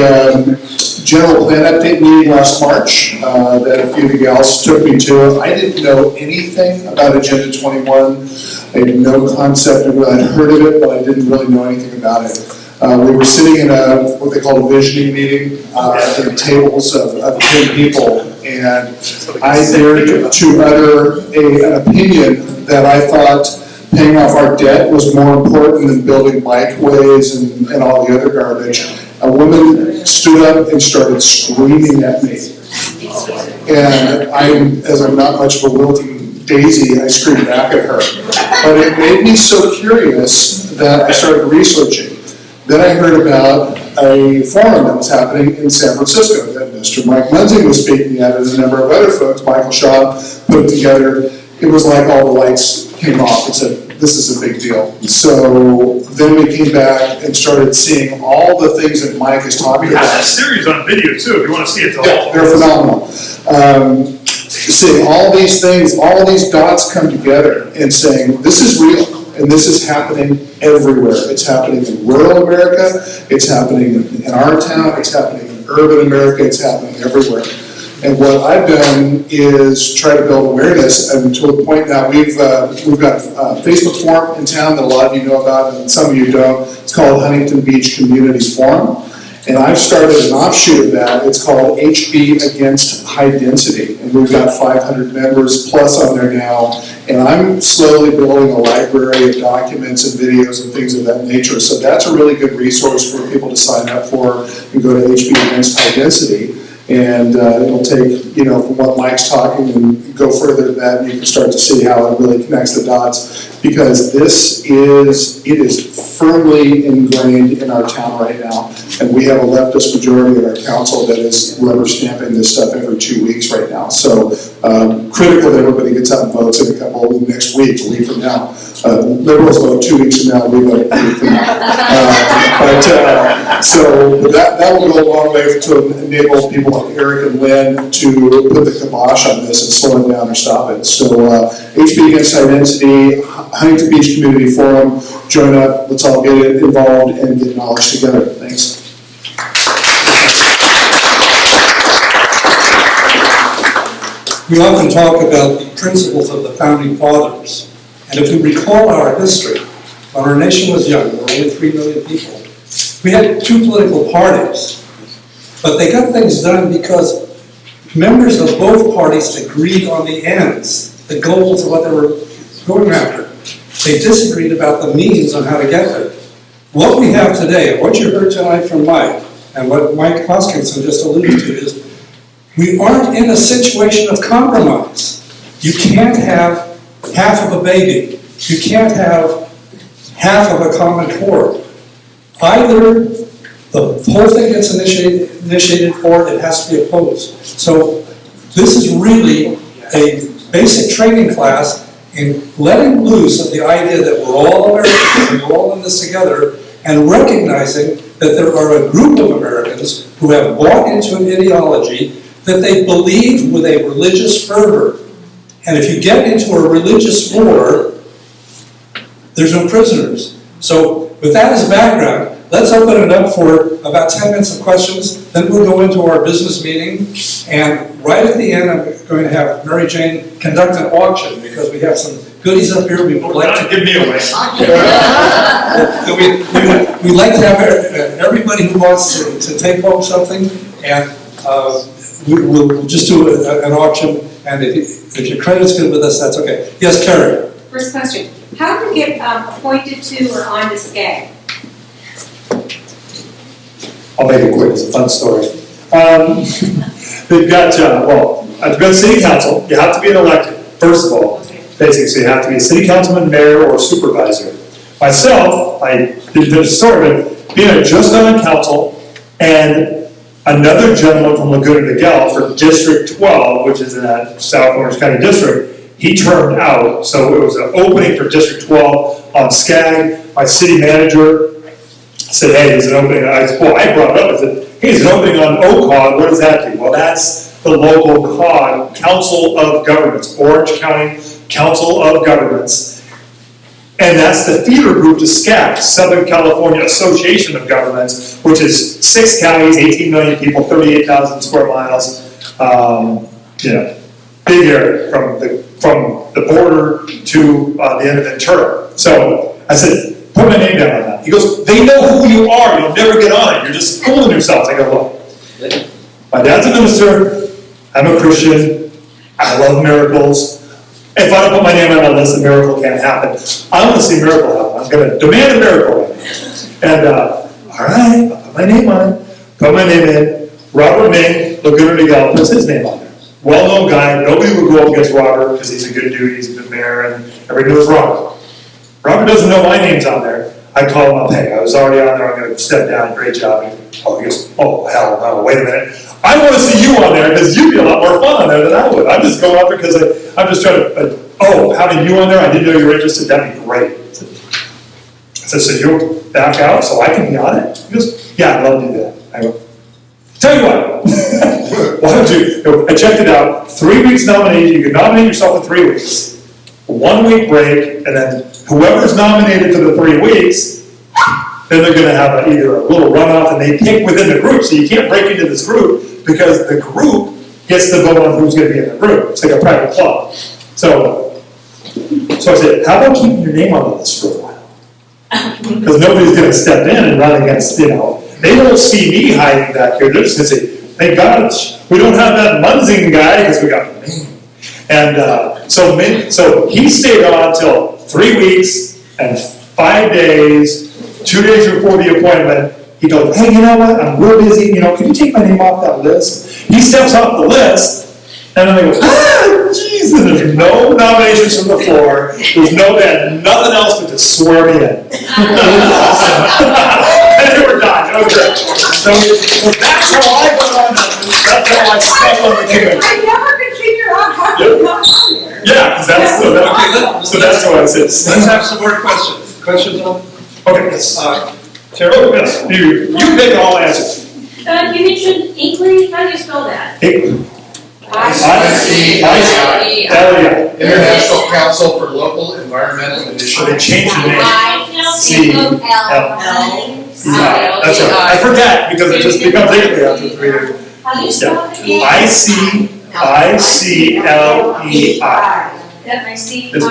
general plan update meeting last March that a few of you gals took me to. I didn't know anything about Agenda 21. I had no concept of it. I'd heard of it, but I didn't really know anything about it. We were sitting in what they call a visioning meeting at tables of 10 people, and I dared to utter an opinion that I thought paying off our debt was more important than building bikeways and all the other garbage. A woman stood up and started screaming at me. And as I'm not much of a wilting daisy, I screamed back at her. But it made me so curious that I started researching. Then I heard about a forum that was happening in San Francisco that Mr. Mike Munzing was speaking at, and a number of other folks. Michael Shaw put it together. It was like all the lights came off. It's a this is a big deal. So then we came back and started seeing all the things that Mike is talking We have about. that series on video too, if you wanna see it. Yeah, they're phenomenal. Seeing all these things, all these dots come together and saying, this is real, and this is happening everywhere. It's happening in rural America, it's happening in our town, it's happening in urban America, it's happening everywhere. And what I've done is try to build awareness, and to the point now, we've got a Facebook forum in town that a lot of you know about, and some of you don't. It's called Huntington Beach Community Forum. And I've started an offshoot of that. It's called HB Against High Density. And we've got 500 members plus on there now. And I'm slowly building a library of documents and videos and things of that nature. So that's a really good resource for people to sign up for and go to HB Against High Density. And it'll take, from what Mike's talking and go further than that, and you can start to see how it really connects the dots. Because it is firmly ingrained in our town right now. And we have a leftist majority of our council that is rubber stamping this stuff every 2 weeks right now. So critical that everybody gets out and votes in next week, a week from now. Liberals vote 2 weeks from now, we vote a week from now. So that will go a long way to enable people like Eric and Lynn to put the kibosh on this and slow it down or stop it. So HB Against High Density, Huntington Beach Community Forum, join up, let's all get involved and get knowledge together. Thanks. We often talk about the principles of the Founding Fathers. And if we recall our history, when our nation was young, there were only 3 million people, we had 2 political parties. But they got things done because members of both parties agreed on the ends, the goals of what they were going after. They disagreed about the means on how to get there. What we have today, and what you heard tonight from Mike, and what Mike Hoskinson just alluded to, is we aren't in a situation of compromise. You can't have half of a baby. You can't have half of a common core. Either the whole thing gets initiated or it has to be opposed. So this is really a basic training class in letting loose of the idea that we're all Americans and we're all in this together, and recognizing that there are a group of Americans who have bought into an ideology that they believe with a religious fervor. And if you get into a religious war, there's no prisoners. So with that as background, let's open it up for about 10 minutes of questions, then we'll go into our business meeting, and right at the end, I'm going to have Mary Jane conduct an auction, because we have some goodies up here we would like to give me away. We'd like to have everybody who wants to take home something, and we'll just do an auction, and if your credit's good with us, that's okay. Yes, Carrie? First question, how do you get appointed to or on to SCAG? I'll make it quick, it's a fun story. They've got, I've got city council, you have to be an elected, first of all. Basically, so you have to be a city councilman, mayor, or supervisor. Myself, I did the story, but being just on council, and another gentleman from Laguna de Gal for District 12, which is in that South Orange County district, he turned out, so it was an opening for District 12 on SCAG. My city manager said, hey, there's an opening. I brought it up. I said, hey, there's an opening on OCOG. What does that do? Well, that's the local COG, Council of Governments, Orange County Council of Governments. And that's the feeder group to SCAG, Southern California Association of Governments, which is 6 counties, 18 million people, 38,000 square miles. Big area from the border to the end of Ventura. So I said, put my name down on that. He goes, they know who you are. You'll never get on it. You're just fooling yourselves. I go, look, my dad's a minister. I'm a Christian. I love miracles. If I don't put my name on that list, a miracle can't happen. I want to see a miracle happen. I'm going to demand a miracle right now. And, all right, I'll put my name on it. Put my name in. Robert Ming, Laguna de Gal, puts his name on there. Well-known guy. Nobody would go up against Robert because he's a good dude. He's a good mayor, and everybody knows Robert. Robert doesn't know my name's on there. I call him up, hey, I was already on there, I'm going to step down, great job. He goes, oh, hell no, wait a minute. I want to see you on there because you'd be a lot more fun on there than I would. I'm just going up there because I'm just trying to oh, having you on there, I didn't know you were interested, that'd be great. I said, so you'll back out so I can be on it? He goes, yeah, I'd love to do that. I go, tell you what, why don't you, I checked it out, 3 weeks nominated, you can nominate yourself for 3 weeks, 1 week break, and then whoever's nominated for the 3 weeks, then they're gonna have either a little runoff, and they pick within the group, so you can't break into this group, because the group gets to vote on who's gonna be in the group, it's like a private club. So I said, how about keeping your name on the list for a while? Because nobody's gonna step in and run against, they won't see me hiding back here, they're just gonna say, thank God, we don't have that Munzing guy, because we got me. And so he stayed on till 3 weeks and 5 days, 2 days before the appointment. He goes, hey, you know what, I'm real busy, can you take my name off that list? He steps off the list, and then they go, jeez, and there's no nominations from the floor, they had nothing else but to swear me in. And they were done, okay. So that's how I got on that's how I stepped on the committee. I never could figure out how to come on there. Yeah, so that's what I said. Let's have some more questions. Questions on? Okay, yes. Carol, yes, you pick and I'll answer. You mentioned Inkley, how do you spell that? International Council for Local Environmental So they Initiatives. changed the name. I-C-O-L. Yeah, that's right. I forget because it just becomes Inkley after 3 years. How do you spell it again? I-C-L-E-I. That I see. Lori,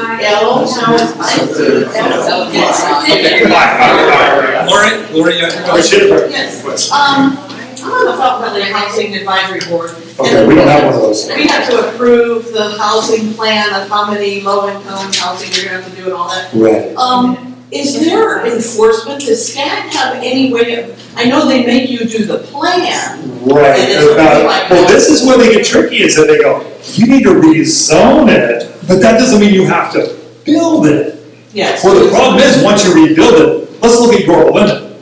you have Which is right. Yes. I'm on the Fountain Housing Advisory Board. Okay, we don't have one of those. We have to approve the housing plan of how many low-income housing you're gonna have to do and all that. Right. Is there enforcement? Does SCAG have any way of, I know they make you do the plan. Right. And it's something like Well, that. this is where they get tricky, is that they go, you need to rezone it, but that doesn't mean you have to build it. Yes. Well, the problem is, once you rebuild it, let's look at your limit.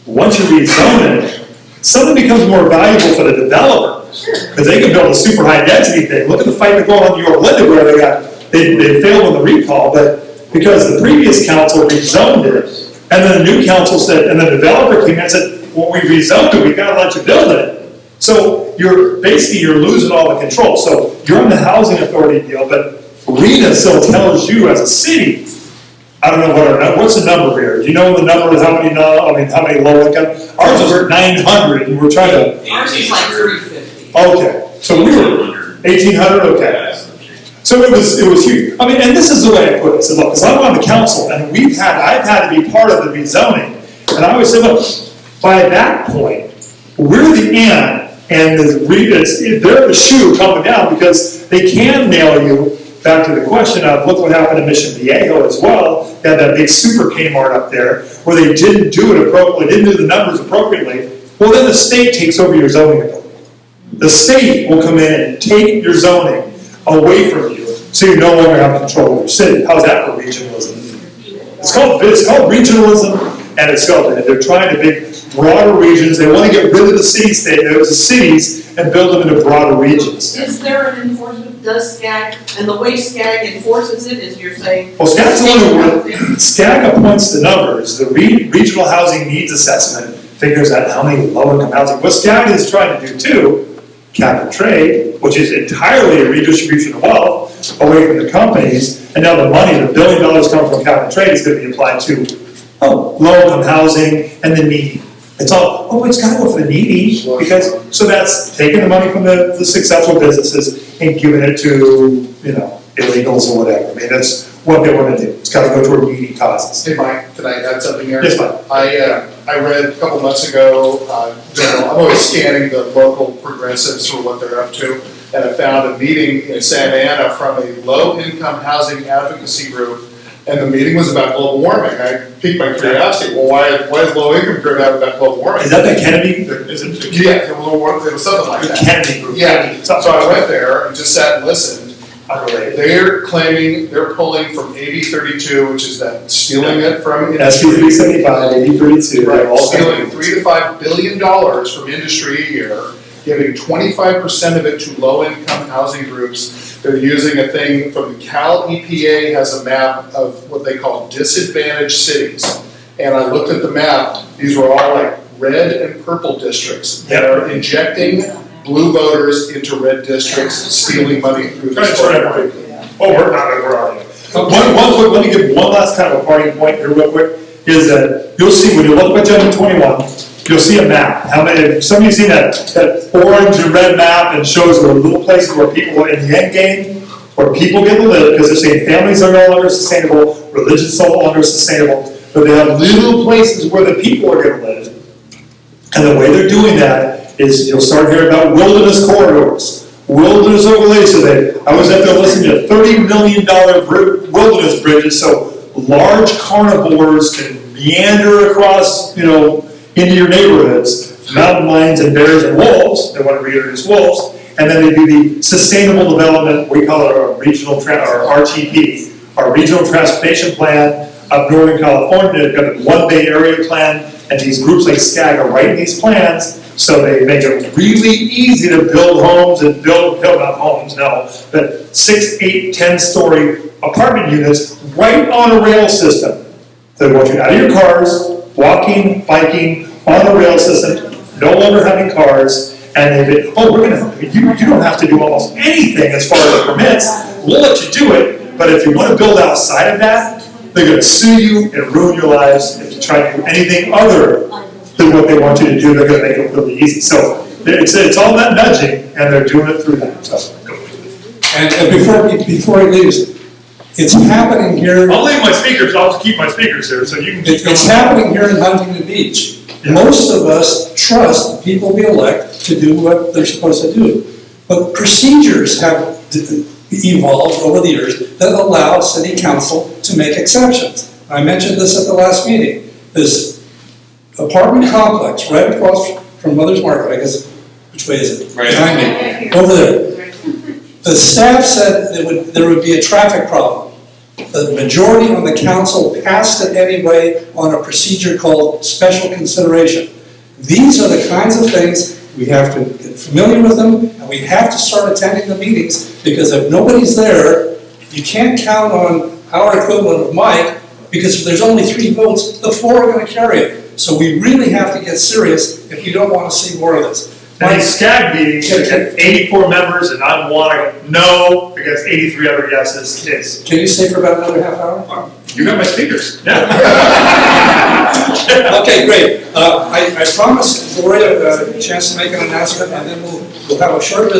Once you rezone it, something becomes more valuable for the developer. Because they can build a super high density thing. Look at the fight that going on in York Linda where they failed on the recall, but because the previous council rezoned it, and then the new council said, and the developer came in and said, well, we rezoned it, we gotta let you build it. So you're losing all the control. So you're in the housing authority deal, but RENA still tells you as a city, I don't know what's the number here? Do you know the number of how many low income? Ours was at 900, and we're trying to. Ours is like 350. Okay, so we were 1,800. Okay, so it was huge. I mean, and this is the way I put it. So look, because I'm on the council, and I've had to be part of the rezoning, and I always say, look, by that point, we're the end, and they're the shoe coming down because they can nail you. Back to the question of, look what happened in Mission Viejo as well. They had that big super Kmart up there where they didn't do it appropriately, didn't do the numbers appropriately. Well, then the state takes over your zoning authority. The state will come in and take your zoning away from you so you no longer have control of your city. How's that for regionalism? It's called regionalism, and they're trying to make broader regions. They want to get rid of the cities and build them into broader regions. Is there an enforcement? Does SCAG, and the way SCAG enforces it is you're saying. Well, SCAG appoints the numbers. The Regional Housing Needs Assessment figures out how many low-income housing. What SCAG is trying to do too, cap and trade, which is entirely a redistribution of wealth away from the companies, and now the money, the $1 billion coming from cap and trade is going to be applied to low-income housing and the needy. It's all, it's got to go for the needy, so that's taking the money from the successful businesses and giving it to, illegals or whatever. I mean, that's what they want to do. It's got to go toward needy causes. Hey, Mike, can I add something here? Yes, Mike. I read a couple months ago, I'm always scanning the local progressives for what they're up to, and I found a meeting in Santa Ana from a low-income housing advocacy group, and the meeting was about global warming. I piqued my curiosity. Well, why is low-income group have about global warming? Is that the Kennedy? Yeah, it was something like that. Kennedy group. Yeah, so I went there and just sat and listened. Unrelated. They're claiming, they're pulling from AB 32, which is that stealing it from industry. SB 375, AB 32. Right, stealing $3 to $5 billion from industry a year, giving 25% of it to low-income housing groups, They're using a thing from the Cal EPA has a map of what they call disadvantaged cities. And I looked at the map, these were all like red and purple districts that are injecting blue voters into red districts, stealing money through this. Oh, we're not, where are you? Let me give one last kind of a parting point here real quick, is that you'll see, when you look at Agenda 21, you'll see a map. How many, some of you seen that orange and red map and shows the little places where people, in the end game, where people get to live, because they're saying families are no longer sustainable, religion is no longer sustainable, but they have little places where the people are gonna live. And the way they're doing that is you'll start hearing about wilderness corridors, wilderness overlays. So I was out there listening to $30 million wilderness bridges, so large carnivores can meander across, into your neighborhoods, mountain lions and bears and wolves. They want to reintroduce wolves, and then they do the sustainable development. We call it our regional, our RTP, our regional transportation plan up Northern California. They've got a one Bay Area plan, and these groups like SCAG are writing these plans. So they make it really easy to build homes and build not homes, no, but 6, 8, 10-story apartment units right on a rail system. They want you out of your cars, walking, biking, on a rail system, no longer having cars, and you don't have to do almost anything as far as permits. We'll let you do it, but if you want to build outside of that, they're going to sue you and ruin your lives if you try to do anything other than what they want you to do. They're going to make it really easy. So it's all that nudging, and they're doing it through that. So. And before he leaves, it's happening here. I'll leave my speakers. I'll just keep my speakers here, so you can. It's happening here in Huntington Beach. Yeah. Most of us trust the people we elect to do what they're supposed to do, but procedures have evolved over the years that allow city council to make exceptions. I mentioned this at the last meeting. This apartment complex right across from Mother's Market, I guess, which way is it? Right behind me, over there. The staff said there would be a traffic problem. The majority on the council passed it anyway on a procedure called special consideration. These are the kinds of things we have to get familiar with them, and we have to start attending the meetings, because if nobody's there, you can't count on our equivalent of Mike, because if there's only 3 votes, the 4 are going to carry it. So we really have to get serious if you don't want to see more of this. And these SCAG meetings, they had 84 members, and I want no against 83 other yeses. Yes. Can you stay for about another half hour? You got my speakers. Yeah. Okay, great. I promised Gloria a chance to make an announcement, and then we'll have a short